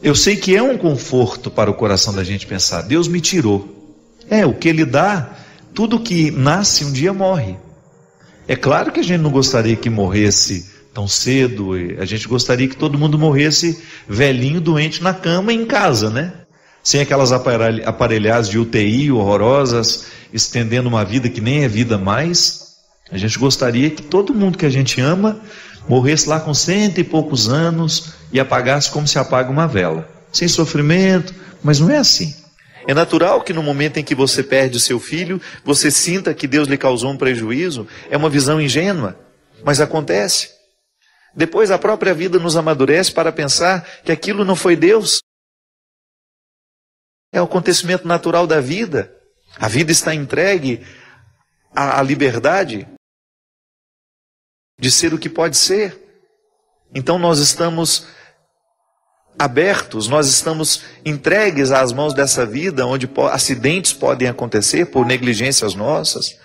S1: eu sei que é um conforto para o coração da gente pensar: Deus me tirou. O que Ele dá, tudo que nasce um dia morre. É claro que a gente não gostaria que morresse tão cedo, a gente gostaria que todo mundo morresse velhinho, doente na cama em casa, né? Sem aquelas aparelhagens de UTI horrorosas, estendendo uma vida que nem é vida mais. A gente gostaria que todo mundo que a gente ama morresse lá com 100 e poucos anos e apagasse como se apaga uma vela, sem sofrimento, mas não é assim. É natural que no momento em que você perde o seu filho, você sinta que Deus lhe causou um prejuízo. É uma visão ingênua, mas acontece. Depois a própria vida nos amadurece para pensar que aquilo não foi Deus. É o acontecimento natural da vida. A vida está entregue à liberdade de ser o que pode ser. Então nós estamos abertos, nós estamos entregues às mãos dessa vida, onde acidentes podem acontecer por negligências nossas,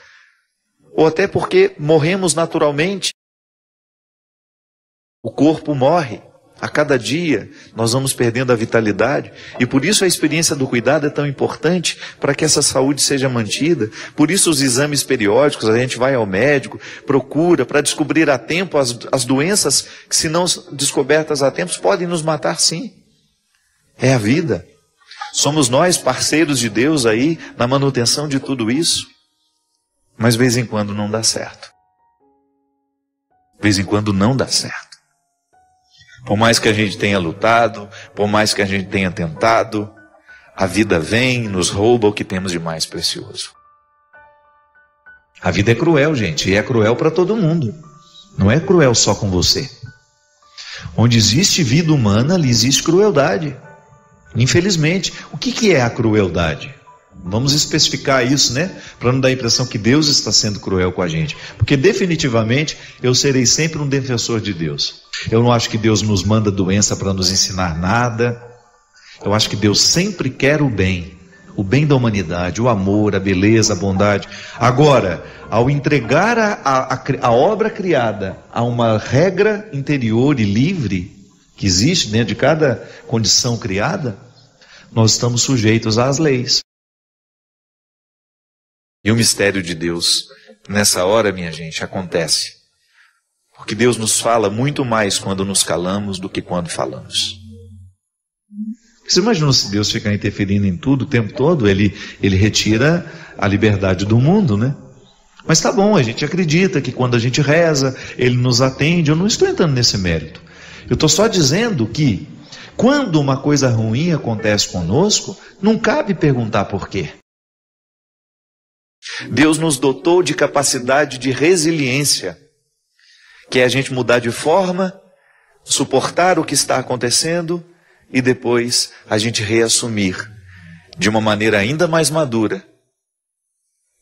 S1: ou até porque morremos naturalmente. O corpo morre. A cada dia nós vamos perdendo a vitalidade, e por isso a experiência do cuidado é tão importante para que essa saúde seja mantida. Por isso os exames periódicos, a gente vai ao médico, procura para descobrir a tempo as doenças que, se não descobertas a tempo, podem nos matar sim. É a vida. Somos nós parceiros de Deus aí na manutenção de tudo isso, mas de vez em quando não dá certo. De vez em quando não dá certo. Por mais que a gente tenha lutado, por mais que a gente tenha tentado, a vida vem e nos rouba o que temos de mais precioso. A vida é cruel, gente, e é cruel para todo mundo. Não é cruel só com você. Onde existe vida humana, ali existe crueldade. Infelizmente, o que é a crueldade? Vamos especificar isso, né? Para não dar a impressão que Deus está sendo cruel com a gente. Porque definitivamente eu serei sempre um defensor de Deus. Eu não acho que Deus nos manda doença para nos ensinar nada. Eu acho que Deus sempre quer o bem da humanidade, o amor, a beleza, a bondade. Agora, ao entregar a obra criada a uma regra interior e livre, que existe dentro de cada condição criada, nós estamos sujeitos às leis. E o mistério de Deus, nessa hora, minha gente, acontece. Porque Deus nos fala muito mais quando nos calamos do que quando falamos. Você imagina se Deus ficar interferindo em tudo o tempo todo? Ele retira a liberdade do mundo, né? Mas tá bom, a gente acredita que quando a gente reza, Ele nos atende. Eu não estou entrando nesse mérito. Eu estou só dizendo que quando uma coisa ruim acontece conosco, não cabe perguntar por quê. Deus nos dotou de capacidade de resiliência, que é a gente mudar de forma, suportar o que está acontecendo e depois a gente reassumir de uma maneira ainda mais madura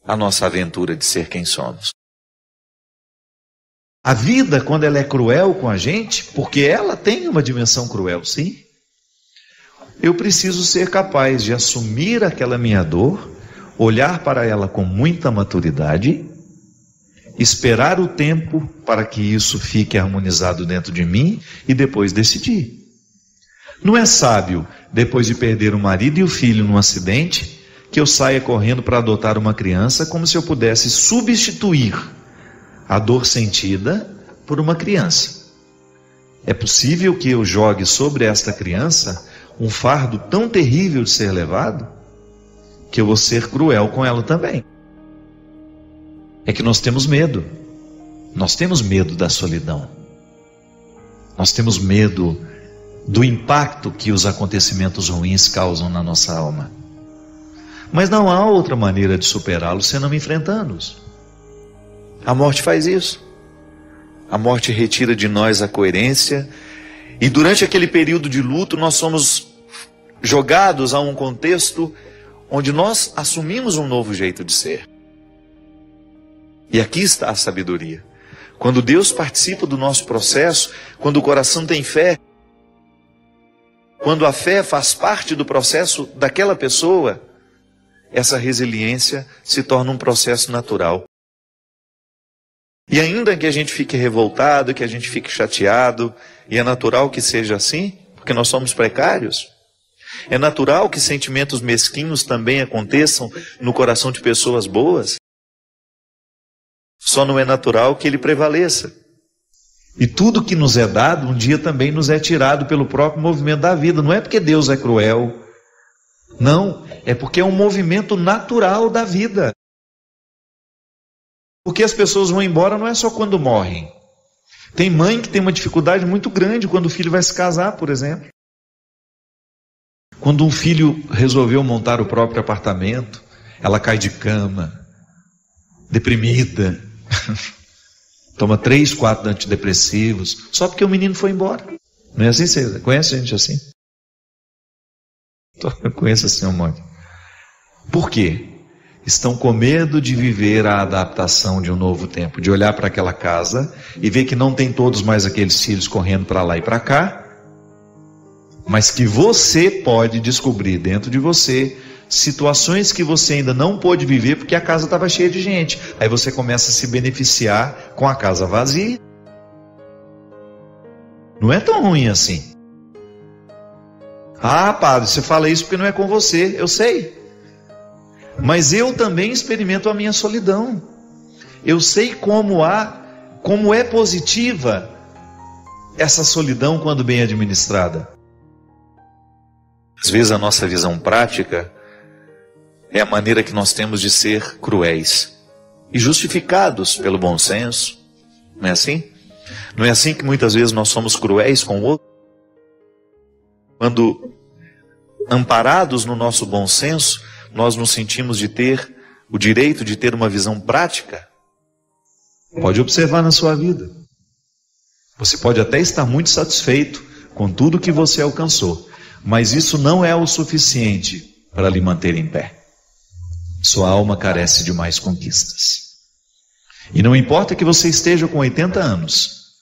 S1: a nossa aventura de ser quem somos. A vida, quando ela é cruel com a gente, porque ela tem uma dimensão cruel, sim, eu preciso ser capaz de assumir aquela minha dor, olhar para ela com muita maturidade, esperar o tempo para que isso fique harmonizado dentro de mim e depois decidir. Não é sábio, depois de perder o marido e o filho num acidente, que eu saia correndo para adotar uma criança como se eu pudesse substituir a dor sentida por uma criança. É possível que eu jogue sobre esta criança um fardo tão terrível de ser levado, que eu vou ser cruel com ela também. É que nós temos medo. Nós temos medo da solidão. Nós temos medo do impacto que os acontecimentos ruins causam na nossa alma. Mas não há outra maneira de superá-los senão enfrentando-os. A morte faz isso. A morte retira de nós a coerência, e durante aquele período de luto nós somos jogados a um contexto onde nós assumimos um novo jeito de ser. E aqui está a sabedoria. Quando Deus participa do nosso processo, quando o coração tem fé, quando a fé faz parte do processo daquela pessoa, essa resiliência se torna um processo natural. E ainda que a gente fique revoltado, que a gente fique chateado, e é natural que seja assim, porque nós somos precários, é natural que sentimentos mesquinhos também aconteçam no coração de pessoas boas, só não é natural que ele prevaleça. E tudo que nos é dado, um dia também nos é tirado pelo próprio movimento da vida. Não é porque Deus é cruel, não, é porque é um movimento natural da vida. Porque as pessoas vão embora não é só quando morrem. Tem mãe que tem uma dificuldade muito grande quando o filho vai se casar, por exemplo. Quando um filho resolveu montar o próprio apartamento, ela cai de cama, deprimida, toma 3, 4 antidepressivos, só porque o menino foi embora. Não é assim, César? Conhece gente assim? Eu conheço assim um monte. Por quê? Estão com medo de viver a adaptação de um novo tempo, de olhar para aquela casa e ver que não tem todos mais aqueles filhos correndo para lá e para cá, mas que você pode descobrir dentro de você situações que você ainda não pôde viver porque a casa estava cheia de gente. Aí você começa a se beneficiar com a casa vazia. Não é tão ruim assim. Ah, padre, você fala isso porque não é com você. Eu sei. Mas eu também experimento a minha solidão. Eu sei como é positiva essa solidão quando bem administrada. Às vezes a nossa visão prática é a maneira que nós temos de ser cruéis e justificados pelo bom senso. Não é assim? Não é assim que muitas vezes nós somos cruéis com o outro? Quando amparados no nosso bom senso, nós nos sentimos de ter o direito de ter uma visão prática. Pode observar na sua vida. Você pode até estar muito satisfeito com tudo que você alcançou, mas isso não é o suficiente para lhe manter em pé. sua alma carece de mais conquistas. E não importa que você esteja com 80 anos,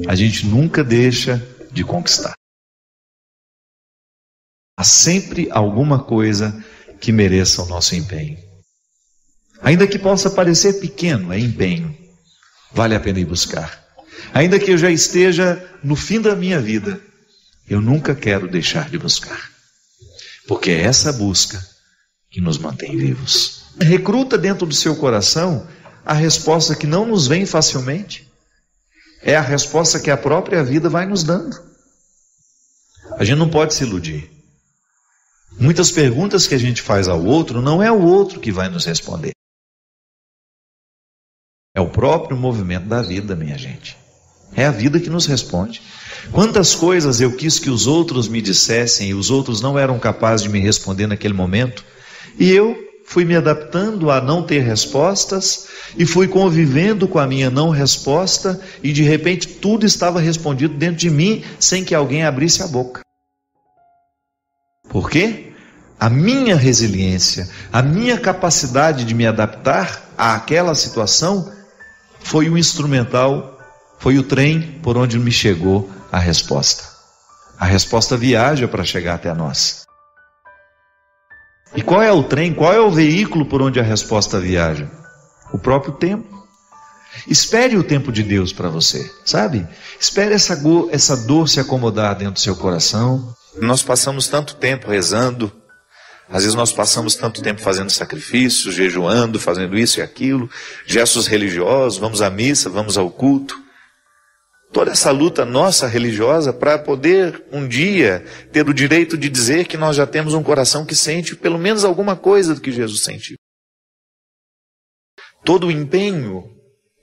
S1: a gente nunca deixa de conquistar. Há sempre alguma coisa que mereça o nosso empenho. Ainda que possa parecer pequeno, é empenho. Vale a pena ir buscar. Ainda que eu já esteja no fim da minha vida, eu nunca quero deixar de buscar. Porque é essa busca que nos mantém vivos. Recruta dentro do seu coração a resposta que não nos vem facilmente. É a resposta que a própria vida vai nos dando. A gente não pode se iludir. Muitas perguntas que a gente faz ao outro, não é o outro que vai nos responder. É o próprio movimento da vida, minha gente. É a vida que nos responde. Quantas coisas eu quis que os outros me dissessem e os outros não eram capazes de me responder naquele momento, e eu fui me adaptando a não ter respostas e fui convivendo com a minha não resposta e de repente tudo estava respondido dentro de mim sem que alguém abrisse a boca. Por quê? A minha resiliência, a minha capacidade de me adaptar àquela situação foi o instrumental, foi o trem por onde me chegou a resposta. A resposta viaja para chegar até nós. E qual é o trem, qual é o veículo por onde a resposta viaja? O próprio tempo. Espere o tempo de Deus para você, sabe? Espere essa dor se acomodar dentro do seu coração. Nós passamos tanto tempo rezando, às vezes nós passamos tanto tempo fazendo sacrifícios, jejuando, fazendo isso e aquilo, gestos religiosos, vamos à missa, vamos ao culto. Toda essa luta nossa religiosa para poder um dia ter o direito de dizer que nós já temos um coração que sente pelo menos alguma coisa do que Jesus sentiu. Todo o empenho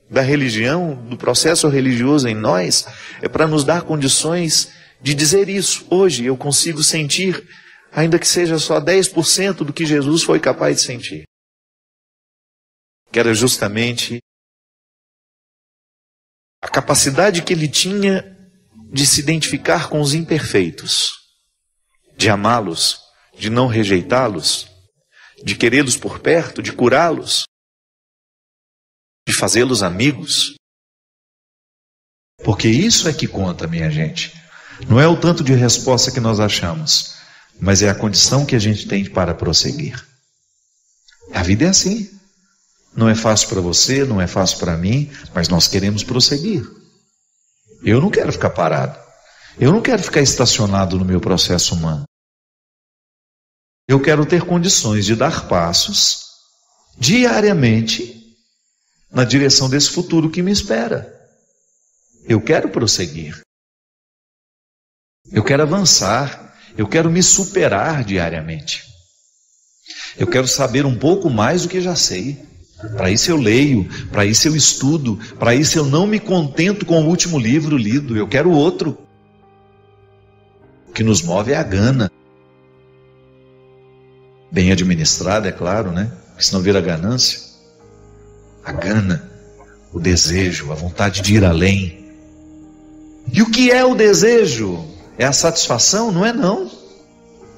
S1: da religião, do processo religioso em nós, é para nos dar condições de dizer isso. Hoje eu consigo sentir, ainda que seja só 10% do que Jesus foi capaz de sentir. Que era justamente a capacidade que ele tinha de se identificar com os imperfeitos, de amá-los, de não rejeitá-los, de querê-los por perto, de curá-los, de fazê-los amigos. Porque isso é que conta, minha gente. Não é o tanto de resposta que nós achamos, mas é a condição que a gente tem para prosseguir. A vida é assim. Não é fácil para você, não é fácil para mim, mas nós queremos prosseguir. Eu não quero ficar parado. Eu não quero ficar estacionado no meu processo humano. Eu quero ter condições de dar passos diariamente na direção desse futuro que me espera. Eu quero prosseguir. Eu quero avançar. Eu quero me superar diariamente. Eu quero saber um pouco mais do que já sei. Para isso eu leio, para isso eu estudo, para isso eu não me contento com o último livro lido, eu quero outro. O que nos move é a gana. Bem administrada, é claro, né? Porque senão vira ganância. A gana, o desejo, a vontade de ir além. E o que é o desejo? É a satisfação? Não é não.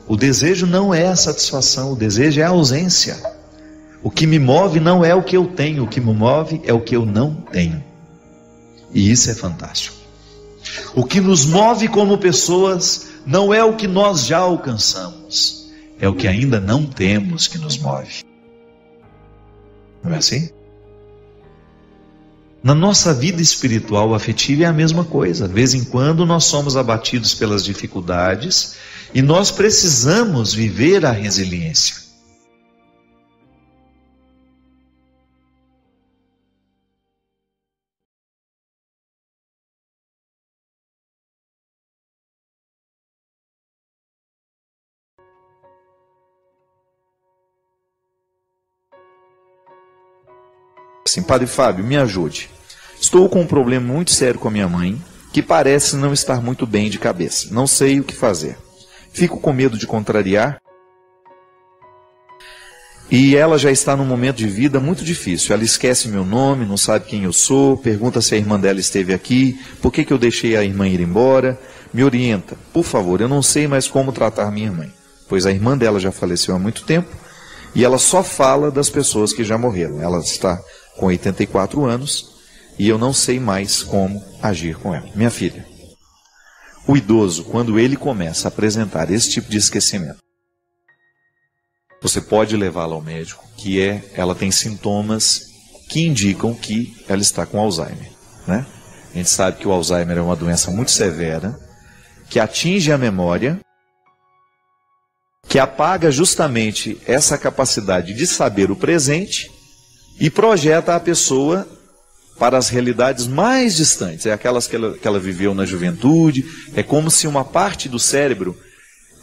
S1: O desejo não é a satisfação, o desejo é a ausência. O que me move não é o que eu tenho, o que me move é o que eu não tenho. E isso é fantástico. O que nos move como pessoas não é o que nós já alcançamos, é o que ainda não temos que nos move. Não é assim? Na nossa vida espiritual afetiva é a mesma coisa. De vez em quando nós somos abatidos pelas dificuldades e nós precisamos viver a resiliência. Assim, Padre Fábio, me ajude. Estou com um problema muito sério com a minha mãe, que parece não estar muito bem de cabeça. Não sei o que fazer. Fico com medo de contrariar. E ela já está num momento de vida muito difícil. Ela esquece meu nome, não sabe quem eu sou, pergunta se a irmã dela esteve aqui, por que eu deixei a irmã ir embora. Me orienta, por favor, eu não sei mais como tratar minha mãe, pois a irmã dela já faleceu há muito tempo E ela só fala das pessoas que já morreram. Ela está com 84 anos e eu não sei mais como agir com ela. Minha filha, o idoso, quando ele começa a apresentar esse tipo de esquecimento, você pode levá-la ao médico, ela tem sintomas que indicam que ela está com Alzheimer, né? A gente sabe que o Alzheimer é uma doença muito severa, que atinge a memória, que apaga justamente essa capacidade de saber o presente e projeta a pessoa para as realidades mais distantes, aquelas que ela viveu na juventude. É como se uma parte do cérebro,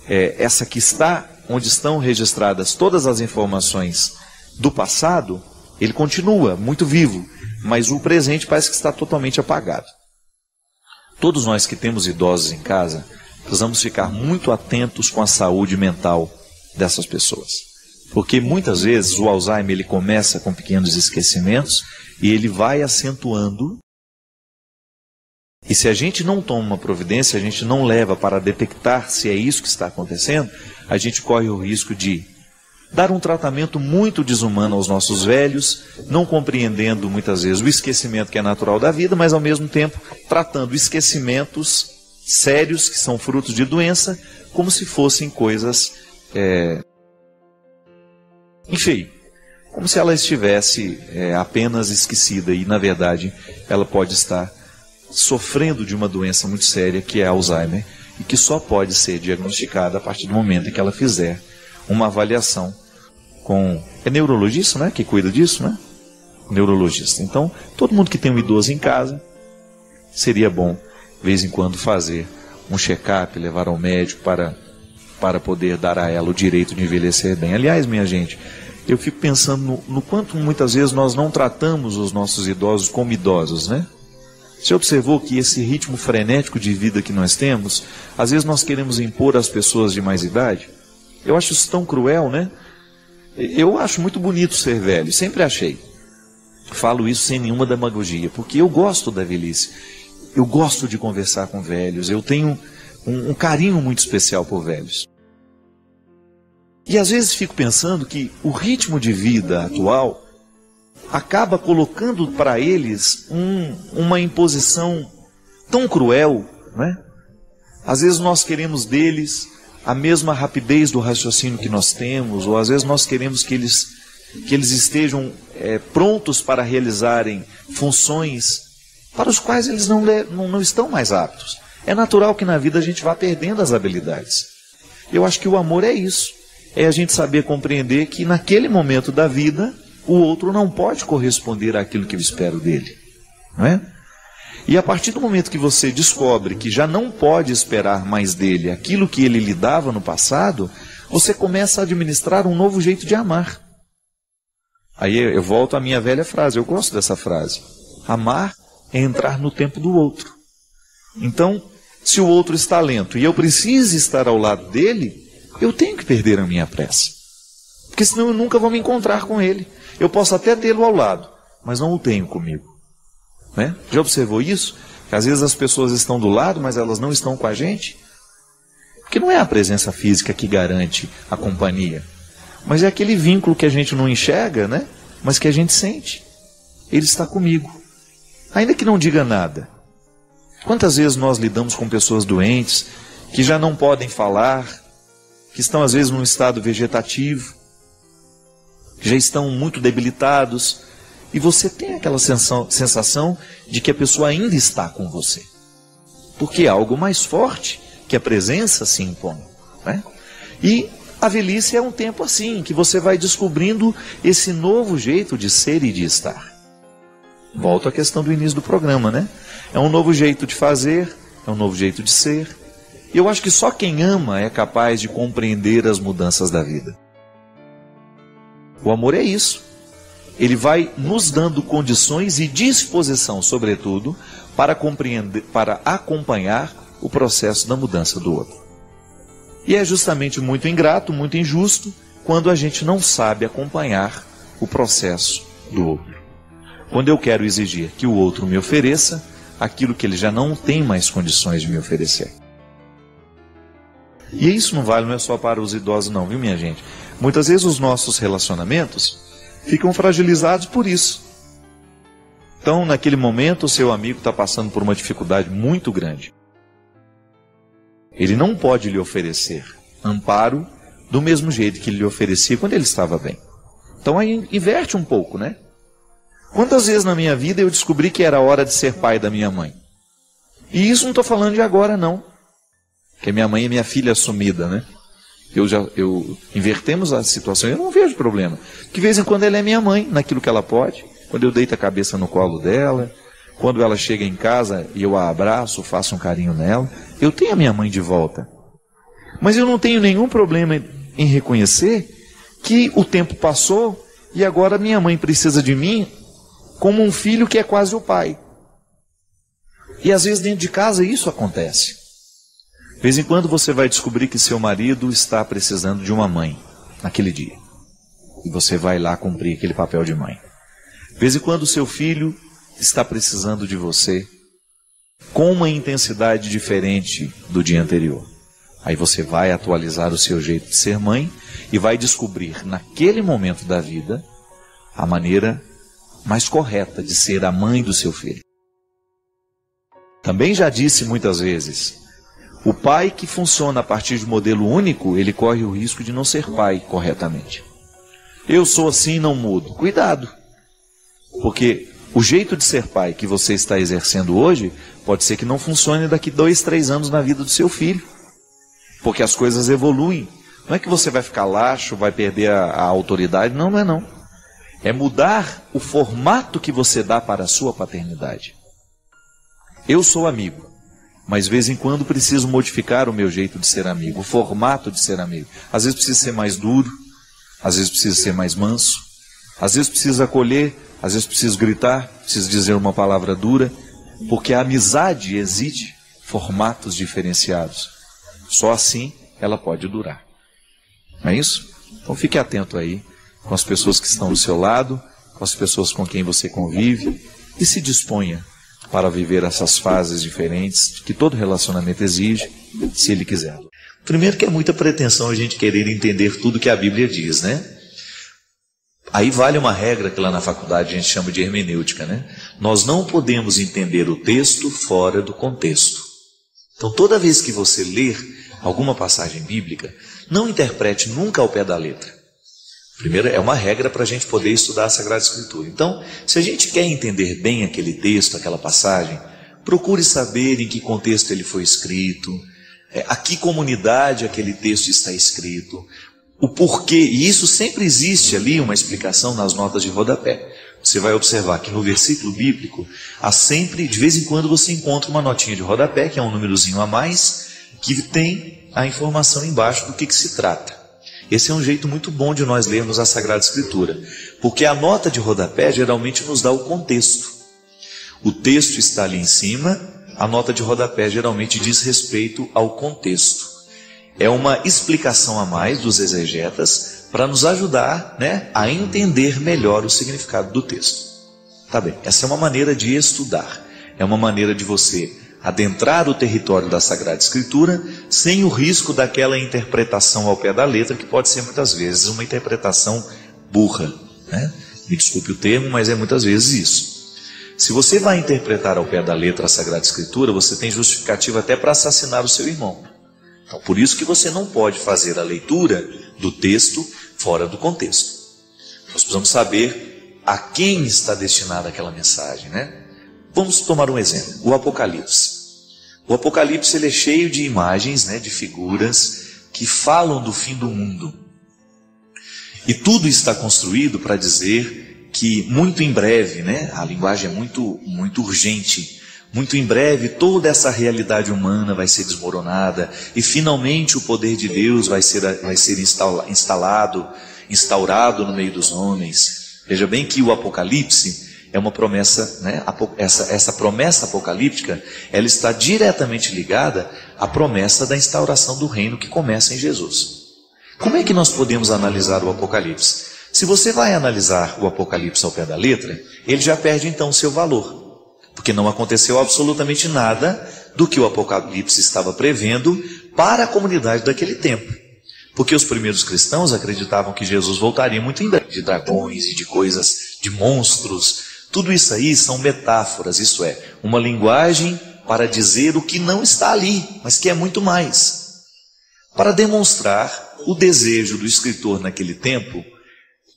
S1: essa que está, onde estão registradas todas as informações do passado, ele continua muito vivo, mas o presente parece que está totalmente apagado. Todos nós que temos idosos em casa, precisamos ficar muito atentos com a saúde mental dessas pessoas. Porque muitas vezes o Alzheimer ele começa com pequenos esquecimentos e ele vai acentuando. E se a gente não toma uma providência, a gente não leva para detectar se é isso que está acontecendo, a gente corre o risco de dar um tratamento muito desumano aos nossos velhos, não compreendendo muitas vezes o esquecimento que é natural da vida, mas ao mesmo tempo tratando esquecimentos sérios que são frutos de doença, como se fossem coisas, enfim, como se ela estivesse apenas esquecida e na verdade ela pode estar sofrendo de uma doença muito séria que é Alzheimer e que só pode ser diagnosticada a partir do momento em que ela fizer uma avaliação com... É neurologista, né? Que cuida disso, né? Neurologista. Então, todo mundo que tem um idoso em casa, seria bom, de vez em quando, fazer um check-up, levar ao médico para poder dar a ela o direito de envelhecer bem. Aliás, minha gente, eu fico pensando no quanto muitas vezes nós não tratamos os nossos idosos como idosos, né? Você observou que esse ritmo frenético de vida que nós temos, às vezes nós queremos impor às pessoas de mais idade? Eu acho isso tão cruel, né? Eu acho muito bonito ser velho, sempre achei. Falo isso sem nenhuma demagogia, porque eu gosto da velhice. Eu gosto de conversar com velhos, eu tenho um carinho muito especial por velhos. E às vezes fico pensando que o ritmo de vida atual acaba colocando para eles uma imposição tão cruel, né? Às vezes nós queremos deles a mesma rapidez do raciocínio que nós temos, ou às vezes nós queremos que eles estejam prontos para realizarem funções para os quais eles não estão mais aptos. É natural que na vida a gente vá perdendo as habilidades. Eu acho que o amor é isso. É a gente saber compreender que naquele momento da vida, o outro não pode corresponder àquilo que eu espero dele. Não é? E a partir do momento que você descobre que já não pode esperar mais dele aquilo que ele lhe dava no passado, você começa a administrar um novo jeito de amar. Aí eu volto à minha velha frase, eu gosto dessa frase. Amar é entrar no tempo do outro. Então, se o outro está lento e eu preciso estar ao lado dele, eu tenho que perder a minha pressa. Porque senão eu nunca vou me encontrar com ele. Eu posso até tê-lo ao lado, mas não o tenho comigo. Né? Já observou isso? Que às vezes as pessoas estão do lado, mas elas não estão com a gente? Porque não é a presença física que garante a companhia, mas é aquele vínculo que a gente não enxerga, né? Mas que a gente sente. Ele está comigo, ainda que não diga nada. Quantas vezes nós lidamos com pessoas doentes, que já não podem falar, que estão às vezes num estado vegetativo, que já estão muito debilitados, e você tem aquela sensação de que a pessoa ainda está com você. Porque é algo mais forte que a presença se impõe. Né? E a velhice é um tempo assim, que você vai descobrindo esse novo jeito de ser e de estar. Volto à questão do início do programa, né? É um novo jeito de fazer, é um novo jeito de ser. E eu acho que só quem ama é capaz de compreender as mudanças da vida. O amor é isso. Ele vai nos dando condições e disposição, sobretudo, para compreender, para acompanhar o processo da mudança do outro. E é justamente muito ingrato, muito injusto, quando a gente não sabe acompanhar o processo do outro. Quando eu quero exigir que o outro me ofereça aquilo que ele já não tem mais condições de me oferecer. E isso não é só para os idosos não, viu minha gente? Muitas vezes os nossos relacionamentos ficam fragilizados por isso. Então, naquele momento, o seu amigo está passando por uma dificuldade muito grande. Ele não pode lhe oferecer amparo do mesmo jeito que ele lhe oferecia quando ele estava bem. Então, aí inverte um pouco, né? Quantas vezes na minha vida eu descobri que era hora de ser pai da minha mãe? E isso não estou falando de agora, não. Porque minha mãe é minha filha assumida, né? Invertemos a situação, eu não vejo problema. Que de vez em quando ela é minha mãe, naquilo que ela pode. Quando eu deito a cabeça no colo dela, quando ela chega em casa e eu a abraço, faço um carinho nela, eu tenho a minha mãe de volta. Mas eu não tenho nenhum problema em reconhecer que o tempo passou e agora minha mãe precisa de mim como um filho que é quase o pai. E às vezes dentro de casa isso acontece. De vez em quando você vai descobrir que seu marido está precisando de uma mãe naquele dia. E você vai lá cumprir aquele papel de mãe. De vez em quando seu filho está precisando de você com uma intensidade diferente do dia anterior. Aí você vai atualizar o seu jeito de ser mãe e vai descobrir naquele momento da vida a maneira mais correta de ser a mãe do seu filho. Também já disse muitas vezes, o pai que funciona a partir de modelo único, ele corre o risco de não ser pai corretamente. Eu sou assim e não mudo. Cuidado, porque o jeito de ser pai que você está exercendo hoje, pode ser que não funcione daqui 2, 3 anos na vida do seu filho. Porque as coisas evoluem. Não é que você vai ficar laxo, vai perder a autoridade, não é não. É mudar o formato que você dá para a sua paternidade. Eu sou amigo, mas de vez em quando preciso modificar o meu jeito de ser amigo, o formato de ser amigo. Às vezes preciso ser mais duro, às vezes preciso ser mais manso, às vezes preciso acolher, às vezes preciso gritar, preciso dizer uma palavra dura, porque a amizade exige formatos diferenciados. Só assim ela pode durar. Não é isso? Então fique atento aí com as pessoas que estão do seu lado, com as pessoas com quem você convive, e se disponha para viver essas fases diferentes que todo relacionamento exige, se ele quiser. Primeiro que é muita pretensão a gente querer entender tudo que a Bíblia diz, né? Aí vale uma regra que lá na faculdade a gente chama de hermenêutica, né? Nós não podemos entender o texto fora do contexto. Então toda vez que você ler alguma passagem bíblica, não interprete nunca ao pé da letra. Primeiro, é uma regra para a gente poder estudar a Sagrada Escritura. Então, se a gente quer entender bem aquele texto, aquela passagem, procure saber em que contexto ele foi escrito, a que comunidade aquele texto está escrito, o porquê. E isso sempre existe ali, uma explicação nas notas de rodapé. Você vai observar que no versículo bíblico, há sempre, de vez em quando você encontra uma notinha de rodapé, que é um númerozinho a mais, que tem a informação embaixo do que se trata. Esse é um jeito muito bom de nós lermos a Sagrada Escritura, porque a nota de rodapé geralmente nos dá o contexto. O texto está ali em cima, a nota de rodapé geralmente diz respeito ao contexto. É uma explicação a mais dos exegetas para nos ajudar, né, a entender melhor o significado do texto. Tá bem, essa é uma maneira de estudar, é uma maneira de você adentrar o território da Sagrada Escritura sem o risco daquela interpretação ao pé da letra, que pode ser muitas vezes uma interpretação burra, né? Me desculpe o termo, mas é muitas vezes isso. Se você vai interpretar ao pé da letra a Sagrada Escritura, você tem justificativa até para assassinar o seu irmão. Então, por isso que você não pode fazer a leitura do texto fora do contexto. Nós precisamos saber a quem está destinada aquela mensagem, né? Vamos tomar um exemplo, o Apocalipse. O Apocalipse ele é cheio de imagens, né, de figuras que falam do fim do mundo. E tudo está construído para dizer que muito em breve, né, a linguagem é muito urgente, muito em breve toda essa realidade humana vai ser desmoronada e finalmente o poder de Deus vai ser instaurado no meio dos homens. Veja bem que o Apocalipse é uma promessa, né? Essa promessa apocalíptica, ela está diretamente ligada à promessa da instauração do reino que começa em Jesus. Como é que nós podemos analisar o Apocalipse? Se você vai analisar o Apocalipse ao pé da letra, ele já perde então o seu valor, porque não aconteceu absolutamente nada do que o Apocalipse estava prevendo para a comunidade daquele tempo. Porque os primeiros cristãos acreditavam que Jesus voltaria muito em breve, de dragões e de coisas, de monstros. Tudo isso aí são metáforas, isso é, uma linguagem para dizer o que não está ali, mas que é muito mais. Para demonstrar o desejo do escritor naquele tempo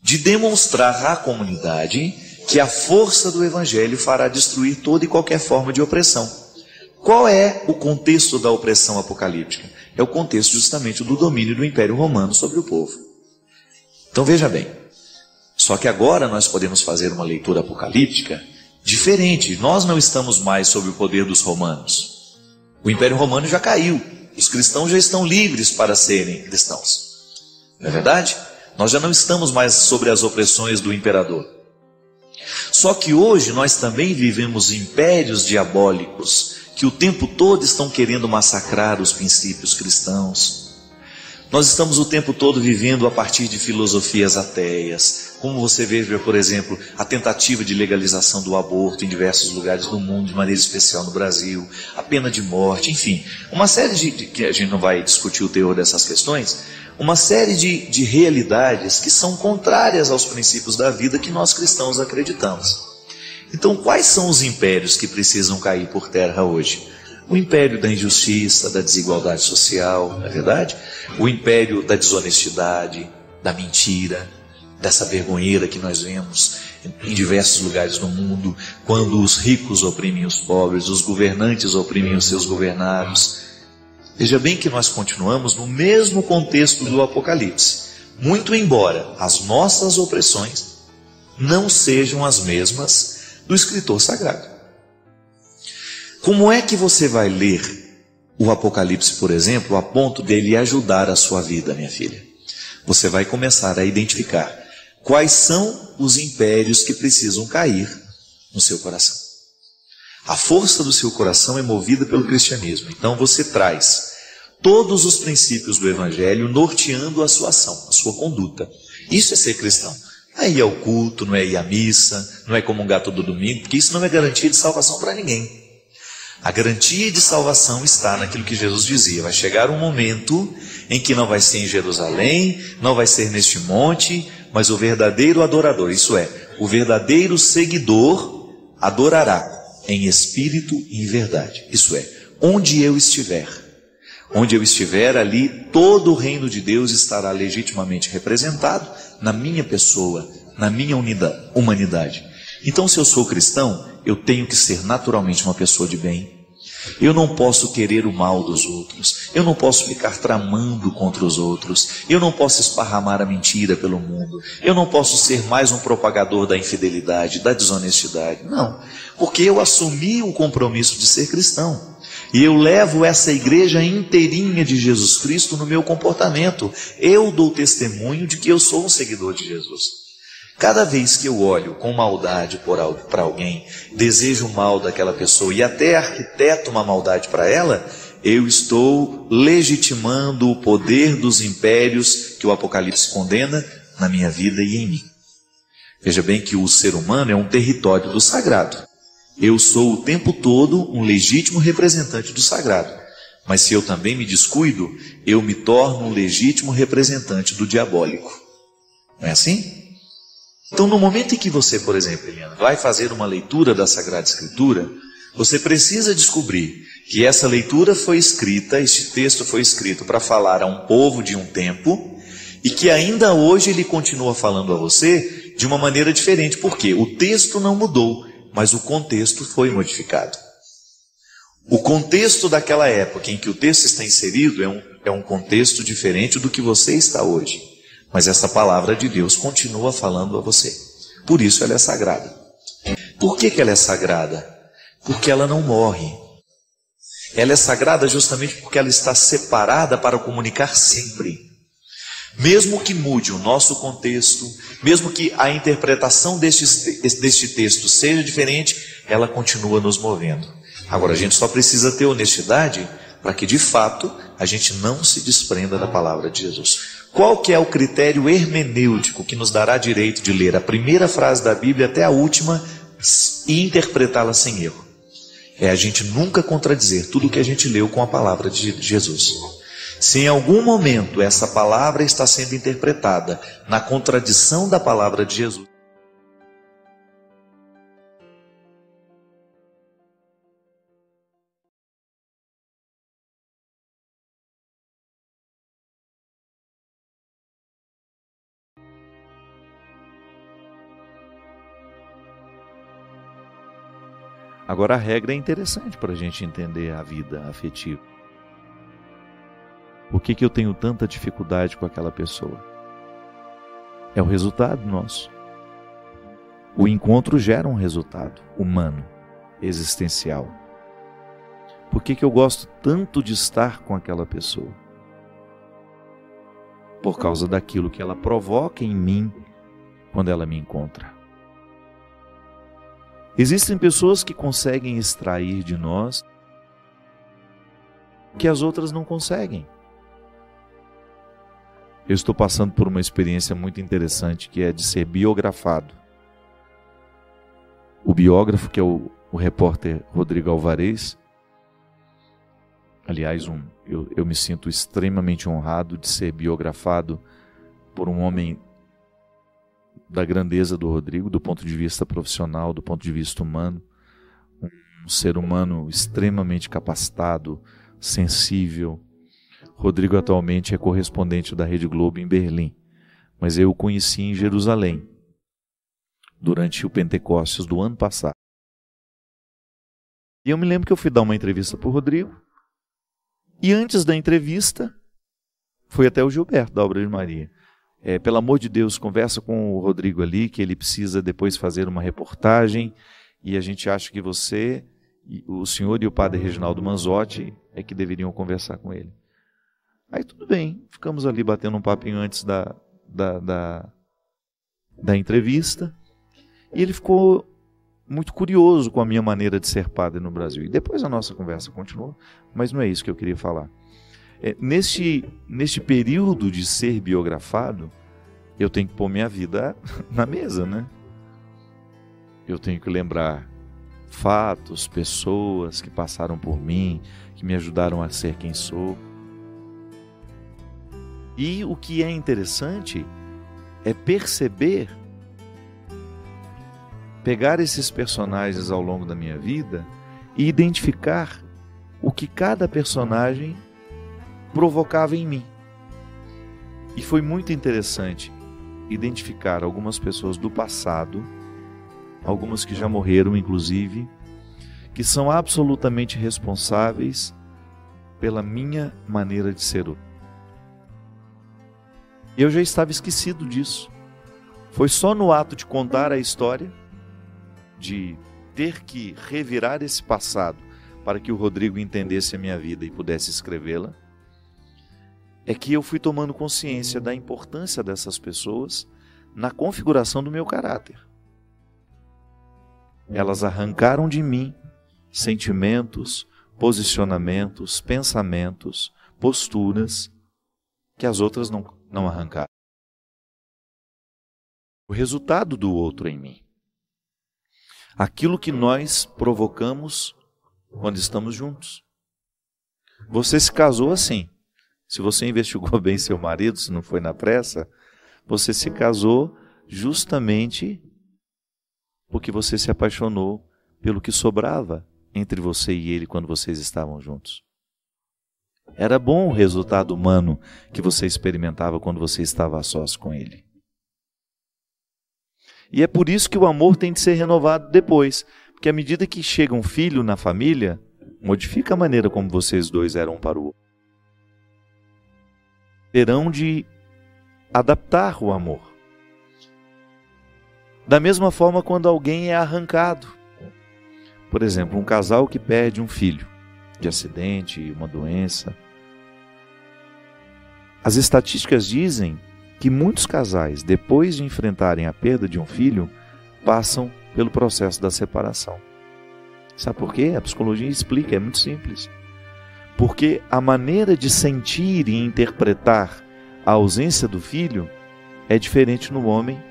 S1: de demonstrar à comunidade que a força do Evangelho fará destruir toda e qualquer forma de opressão. Qual é o contexto da opressão apocalíptica? É o contexto justamente do domínio do Império Romano sobre o povo. Então veja bem, só que agora nós podemos fazer uma leitura apocalíptica diferente. Nós não estamos mais sob o poder dos romanos. O Império Romano já caiu. Os cristãos já estão livres para serem cristãos. Não é verdade? Nós já não estamos mais sobre as opressões do imperador. Só que hoje nós também vivemos impérios diabólicos que o tempo todo estão querendo massacrar os princípios cristãos. Nós estamos o tempo todo vivendo a partir de filosofias ateias, como você vê, por exemplo, a tentativa de legalização do aborto em diversos lugares do mundo, de maneira especial no Brasil, a pena de morte, enfim, uma série que a gente não vai discutir o teor dessas questões, uma série de realidades que são contrárias aos princípios da vida que nós cristãos acreditamos. Então, quais são os impérios que precisam cair por terra hoje? O império da injustiça, da desigualdade social, não é verdade? O império da desonestidade, da mentira, dessa vergonheira que nós vemos em diversos lugares do mundo, quando os ricos oprimem os pobres, os governantes oprimem os seus governados. Veja bem que nós continuamos no mesmo contexto do Apocalipse, muito embora as nossas opressões não sejam as mesmas do escritor sagrado. Como é que você vai ler o Apocalipse, por exemplo, a ponto dele ajudar a sua vida, minha filha? Você vai começar a identificar quais são os impérios que precisam cair no seu coração. A força do seu coração é movida pelo cristianismo. Então você traz todos os princípios do Evangelho norteando a sua ação, a sua conduta. Isso é ser cristão. Não é ir ao culto, não é ir à missa, não é comungar todo domingo, porque isso não é garantia de salvação para ninguém. A garantia de salvação está naquilo que Jesus dizia. Vai chegar um momento em que não vai ser em Jerusalém, não vai ser neste monte, mas o verdadeiro adorador, isso é, o verdadeiro seguidor adorará em espírito e em verdade. Isso é, onde eu estiver, ali todo o reino de Deus estará legitimamente representado na minha pessoa, na minha humanidade. Então, se eu sou cristão, eu tenho que ser naturalmente uma pessoa de bem. Eu não posso querer o mal dos outros. Eu não posso ficar tramando contra os outros. Eu não posso esparramar a mentira pelo mundo. Eu não posso ser mais um propagador da infidelidade, da desonestidade. Não, porque eu assumi o compromisso de ser cristão. E eu levo essa igreja inteirinha de Jesus Cristo no meu comportamento. Eu dou testemunho de que eu sou um seguidor de Jesus. Cada vez que eu olho com maldade para alguém, desejo o mal daquela pessoa e até arquiteto uma maldade para ela, eu estou legitimando o poder dos impérios que o Apocalipse condena na minha vida e em mim. Veja bem que o ser humano é um território do sagrado. Eu sou o tempo todo um legítimo representante do sagrado. Mas se eu também me descuido, eu me torno um legítimo representante do diabólico. Não é assim? Então, no momento em que você, por exemplo, Eliana, vai fazer uma leitura da Sagrada Escritura, você precisa descobrir que essa leitura foi escrita, este texto foi escrito para falar a um povo de um tempo, e que ainda hoje ele continua falando a você de uma maneira diferente. Por quê? O texto não mudou, mas o contexto foi modificado. O contexto daquela época em que o texto está inserido é um contexto diferente do que você está hoje. Mas essa palavra de Deus continua falando a você. Por isso ela é sagrada. Por que ela é sagrada? Porque ela não morre. Ela é sagrada justamente porque ela está separada para comunicar sempre. Mesmo que mude o nosso contexto, mesmo que a interpretação deste texto seja diferente, ela continua nos movendo. Agora, a gente só precisa ter honestidade para que, de fato, a gente não se desprenda da palavra de Jesus. Qual que é o critério hermenêutico que nos dará direito de ler a primeira frase da Bíblia até a última e interpretá-la sem erro? É a gente nunca contradizer tudo o que a gente leu com a palavra de Jesus. Se em algum momento essa palavra está sendo interpretada na contradição da palavra de Jesus, agora a regra é interessante para a gente entender a vida afetiva. Por que eu tenho tanta dificuldade com aquela pessoa? É o resultado nosso. O encontro gera um resultado humano, existencial. Por que eu gosto tanto de estar com aquela pessoa? Por causa daquilo que ela provoca em mim quando ela me encontra. Existem pessoas que conseguem extrair de nós que as outras não conseguem. Eu estou passando por uma experiência muito interessante, que é de ser biografado. O biógrafo, que é o repórter Rodrigo Alvarez, aliás, eu me sinto extremamente honrado de ser biografado por um homem da grandeza do Rodrigo, do ponto de vista profissional, do ponto de vista humano, um ser humano extremamente capacitado, sensível. Rodrigo atualmente é correspondente da Rede Globo em Berlim, mas eu o conheci em Jerusalém, durante o Pentecostes do ano passado. E eu me lembro que eu fui dar uma entrevista para o Rodrigo, e antes da entrevista, fui até o Gilberto, da Obra de Maria. Pelo amor de Deus, conversa com o Rodrigo ali, que ele precisa depois fazer uma reportagem, e a gente acha que você, o senhor e o padre Reginaldo Manzotti é que deveriam conversar com ele. Aí tudo bem, ficamos ali batendo um papinho antes da entrevista, e ele ficou muito curioso com a minha maneira de ser padre no Brasil. E depois a nossa conversa continuou, mas não é isso que eu queria falar. Neste período de ser biografado, eu tenho que pôr minha vida na mesa, né? Eu tenho que lembrar fatos, pessoas que passaram por mim, que me ajudaram a ser quem sou. E o que é interessante é perceber, pegar esses personagens ao longo da minha vida e identificar o que cada personagem provocava em mim. E foi muito interessante identificar algumas pessoas do passado, algumas que já morreram inclusive, que são absolutamente responsáveis pela minha maneira de ser hoje. Eu já estava esquecido disso. Foi só no ato de contar a história, de ter que revirar esse passado para que o Rodrigo entendesse a minha vida e pudesse escrevê-la, é que eu fui tomando consciência da importância dessas pessoas na configuração do meu caráter. Elas arrancaram de mim sentimentos, posicionamentos, pensamentos, posturas que as outras não arrancaram. O resultado do outro em mim. Aquilo que nós provocamos quando estamos juntos. Você se casou assim. Se você investigou bem seu marido, se não foi na pressa, você se casou justamente porque você se apaixonou pelo que sobrava entre você e ele quando vocês estavam juntos. Era bom o resultado humano que você experimentava quando você estava a sós com ele. E é por isso que o amor tem de ser renovado depois, porque à medida que chega um filho na família, modifica a maneira como vocês dois eram um para o outro. Terão de adaptar o amor. Da mesma forma, quando alguém é arrancado. Por exemplo, um casal que perde um filho de acidente, uma doença. As estatísticas dizem que muitos casais, depois de enfrentarem a perda de um filho, passam pelo processo da separação. Sabe por quê? A psicologia explica, é muito simples. Porque a maneira de sentir e interpretar a ausência do filho é diferente no homem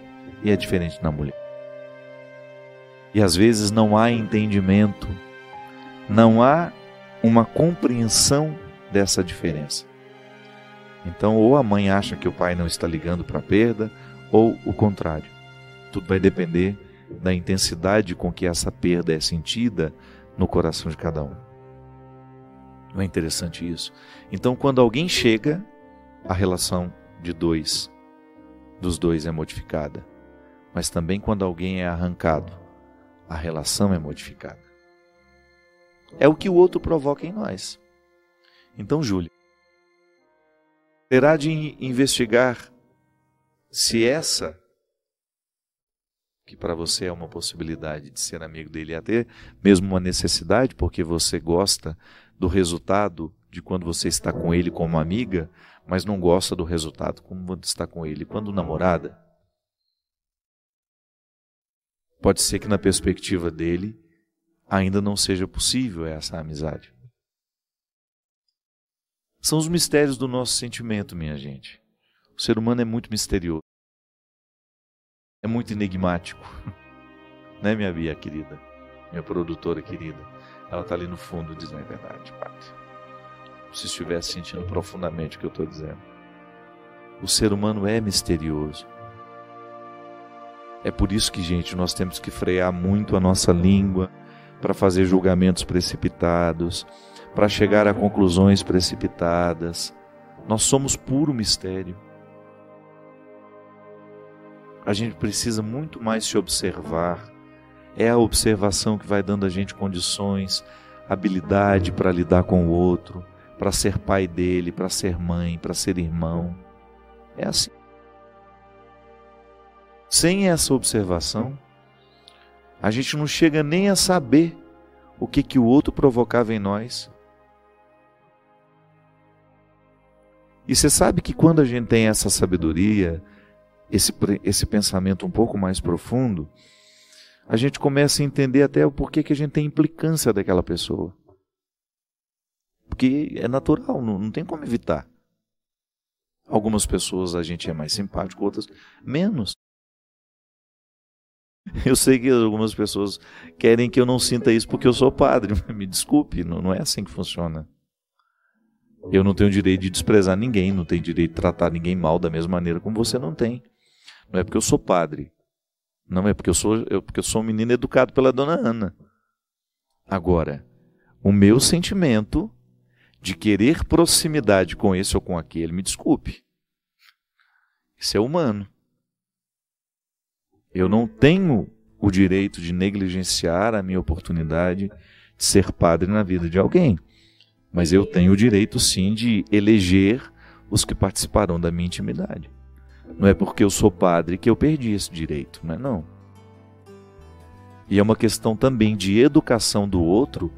S1: e é diferente na mulher. E às vezes não há entendimento, não há uma compreensão dessa diferença. Então, ou a mãe acha que o pai não está ligando para a perda, ou o contrário. Tudo vai depender da intensidade com que essa perda é sentida no coração de cada um. Não é interessante isso? Então, quando alguém chega, a relação dos dois é modificada. Mas também quando alguém é arrancado, a relação é modificada. É o que o outro provoca em nós. Então, Júlia, terá de investigar se essa, que para você é uma possibilidade de ser amigo dele e até mesmo uma necessidade, porque você gosta do resultado de quando você está com ele como amiga, mas não gosta do resultado quando está com ele quando namorada. Pode ser que na perspectiva dele ainda não seja possível essa amizade. São os mistérios do nosso sentimento, minha gente. O ser humano é muito misterioso. É muito enigmático. Né, minha Bia querida? Minha produtora querida. Ela está ali no fundo dizendo a verdade, Padre. Se estivesse sentindo profundamente o que eu estou dizendo. O ser humano é misterioso. É por isso que, gente, nós temos que frear muito a nossa língua para fazer julgamentos precipitados, para chegar a conclusões precipitadas. Nós somos puro mistério. A gente precisa muito mais se observar. É a observação que vai dando a gente condições, habilidade para lidar com o outro, para ser pai dele, para ser mãe, para ser irmão. É assim. Sem essa observação, a gente não chega nem a saber o que o outro provocava em nós. E você sabe que quando a gente tem essa sabedoria, esse pensamento um pouco mais profundo, a gente começa a entender até o porquê que a gente tem implicância daquela pessoa. Porque é natural, não tem como evitar. Algumas pessoas a gente é mais simpático, outras menos. Eu sei que algumas pessoas querem que eu não sinta isso porque eu sou padre. Me desculpe, não é assim que funciona. Eu não tenho direito de desprezar ninguém, não tenho direito de tratar ninguém mal da mesma maneira como você não tem. Não é porque eu sou padre. Não é porque eu sou um menino educado pela dona Ana. Agora, o meu sentimento de querer proximidade com esse ou com aquele, me desculpe. Isso é humano. Eu não tenho o direito de negligenciar a minha oportunidade de ser padre na vida de alguém. Mas eu tenho o direito, sim, de eleger os que participarão da minha intimidade. Não é porque eu sou padre que eu perdi esse direito, não é não. E é uma questão também de educação do outro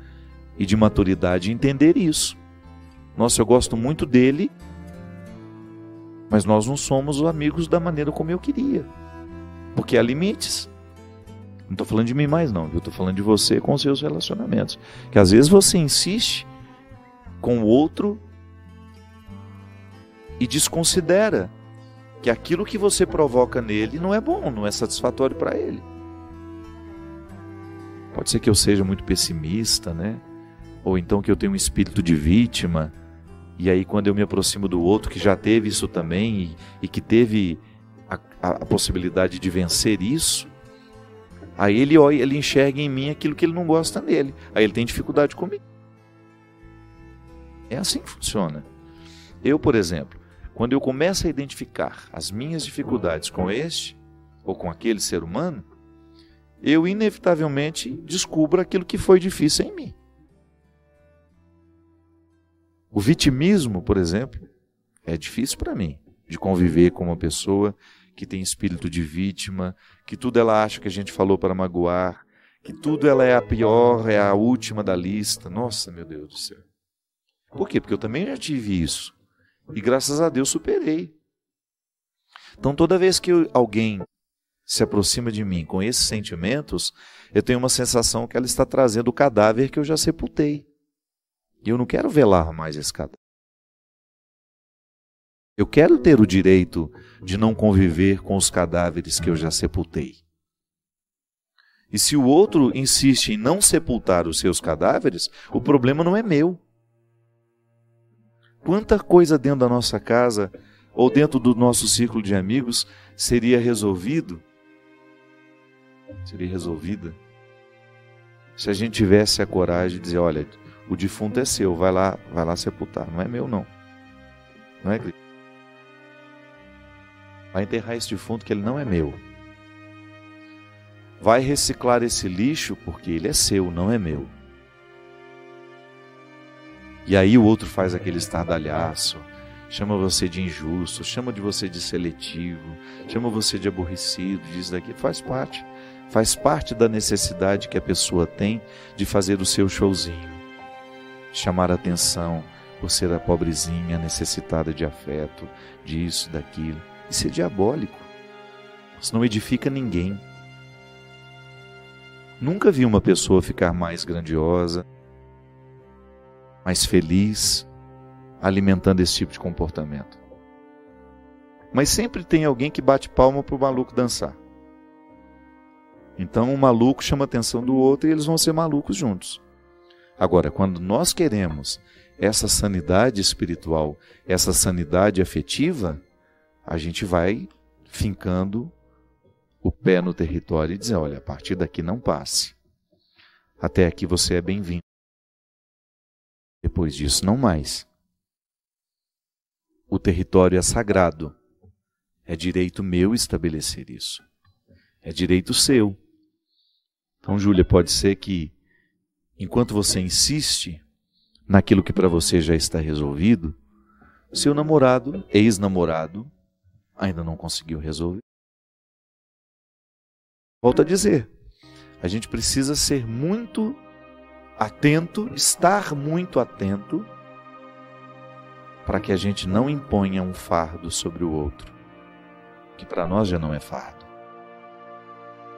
S1: e de maturidade entender isso. Nossa, eu gosto muito dele, mas nós não somos amigos da maneira como eu queria. Porque há limites. Não estou falando de mim mais não, eu estou falando de você com os seus relacionamentos. Que às vezes você insiste com o outro e desconsidera que aquilo que você provoca nele não é bom, não é satisfatório para ele. Pode ser que eu seja muito pessimista, né? Ou então que eu tenha um espírito de vítima, e aí quando eu me aproximo do outro que já teve isso também e que teve a possibilidade de vencer isso, aí ele enxerga em mim aquilo que ele não gosta nele, aí ele tem dificuldade comigo. É assim que funciona. Eu, por exemplo, quando eu começo a identificar as minhas dificuldades com este ou com aquele ser humano, eu inevitavelmente descubro aquilo que foi difícil em mim. O vitimismo, por exemplo, é difícil para mim, de conviver com uma pessoa que tem espírito de vítima, que tudo ela acha que a gente falou para magoar, que tudo ela é a pior, é a última da lista. Nossa, meu Deus do céu. Por quê? Porque eu também já tive isso. E graças a Deus superei. Então toda vez que alguém se aproxima de mim com esses sentimentos, eu tenho uma sensação que ela está trazendo o cadáver que eu já sepultei. E eu não quero velar mais esse cadáver. Eu quero ter o direito de não conviver com os cadáveres que eu já sepultei. E se o outro insiste em não sepultar os seus cadáveres, o problema não é meu. Quanta coisa dentro da nossa casa ou dentro do nosso círculo de amigos seria resolvida se a gente tivesse a coragem de dizer, olha, o defunto é seu, vai lá sepultar, não é meu não. Não é, Cristo? Vai enterrar esse defunto que ele não é meu. Vai reciclar esse lixo porque ele é seu, não é meu. E aí o outro faz aquele estardalhaço, chama você de injusto, chama de você de seletivo, chama você de aborrecido, diz daqui, faz parte da necessidade que a pessoa tem de fazer o seu showzinho, chamar a atenção por ser a pobrezinha necessitada de afeto, disso, daquilo. Isso é diabólico, isso não edifica ninguém. Nunca vi uma pessoa ficar mais grandiosa, mais feliz, alimentando esse tipo de comportamento. Mas sempre tem alguém que bate palma para o maluco dançar. Então um maluco chama a atenção do outro e eles vão ser malucos juntos. Agora, quando nós queremos essa sanidade espiritual, essa sanidade afetiva, a gente vai fincando o pé no território e dizer, olha, a partir daqui não passe. Até aqui você é bem-vindo. Depois disso, não mais. O território é sagrado. É direito meu estabelecer isso. É direito seu. Então, Júlia, pode ser que, enquanto você insiste naquilo que para você já está resolvido, seu namorado, ex-namorado, ainda não conseguiu resolver. Volto a dizer, a gente precisa ser muito atento, estar muito atento, para que a gente não imponha um fardo sobre o outro, que para nós já não é fardo.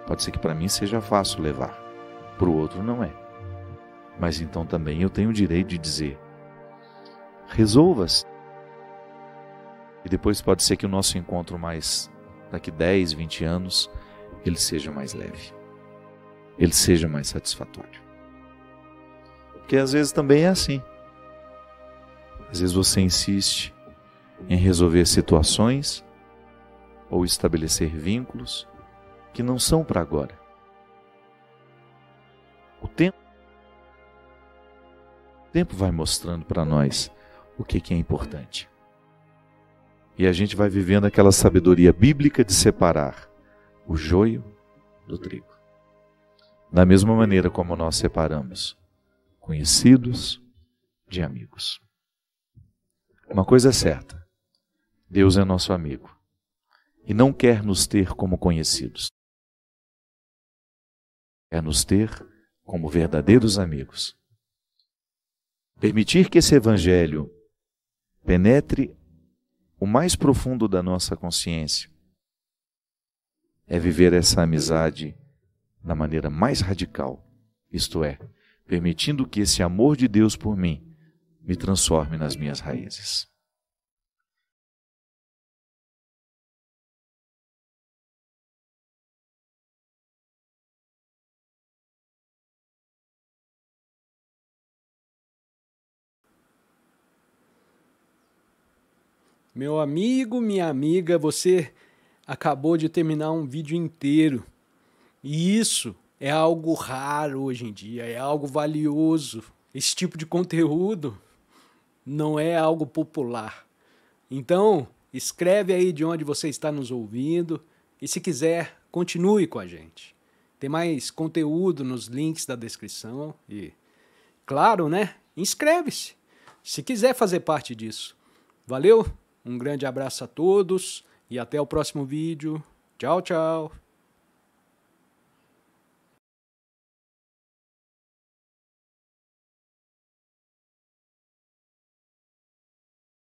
S1: Pode ser que para mim seja fácil levar, para o outro não é. Mas então também eu tenho o direito de dizer, resolva-se. E depois pode ser que o nosso encontro mais daqui 10, 20 anos, ele seja mais leve, ele seja mais satisfatório. Porque às vezes também é assim. Às vezes você insiste em resolver situações ou estabelecer vínculos que não são para agora. O tempo vai mostrando para nós o que é importante. E a gente vai vivendo aquela sabedoria bíblica de separar o joio do trigo. Da mesma maneira como nós separamos conhecidos de amigos. Uma coisa é certa, Deus é nosso amigo e não quer nos ter como conhecidos. Quer nos ter como verdadeiros amigos. Permitir que esse evangelho penetre o mais profundo da nossa consciência é viver essa amizade da maneira mais radical, isto é, permitindo que esse amor de Deus por mim me transforme nas minhas raízes.
S2: Meu amigo, minha amiga, você acabou de terminar um vídeo inteiro. E isso é algo raro hoje em dia, é algo valioso. Esse tipo de conteúdo não é algo popular. Então, escreve aí de onde você está nos ouvindo e, se quiser, continue com a gente. Tem mais conteúdo nos links da descrição e, claro, né? Inscreve-se se quiser fazer parte disso. Valeu? Um grande abraço a todos e até o próximo vídeo. Tchau, tchau.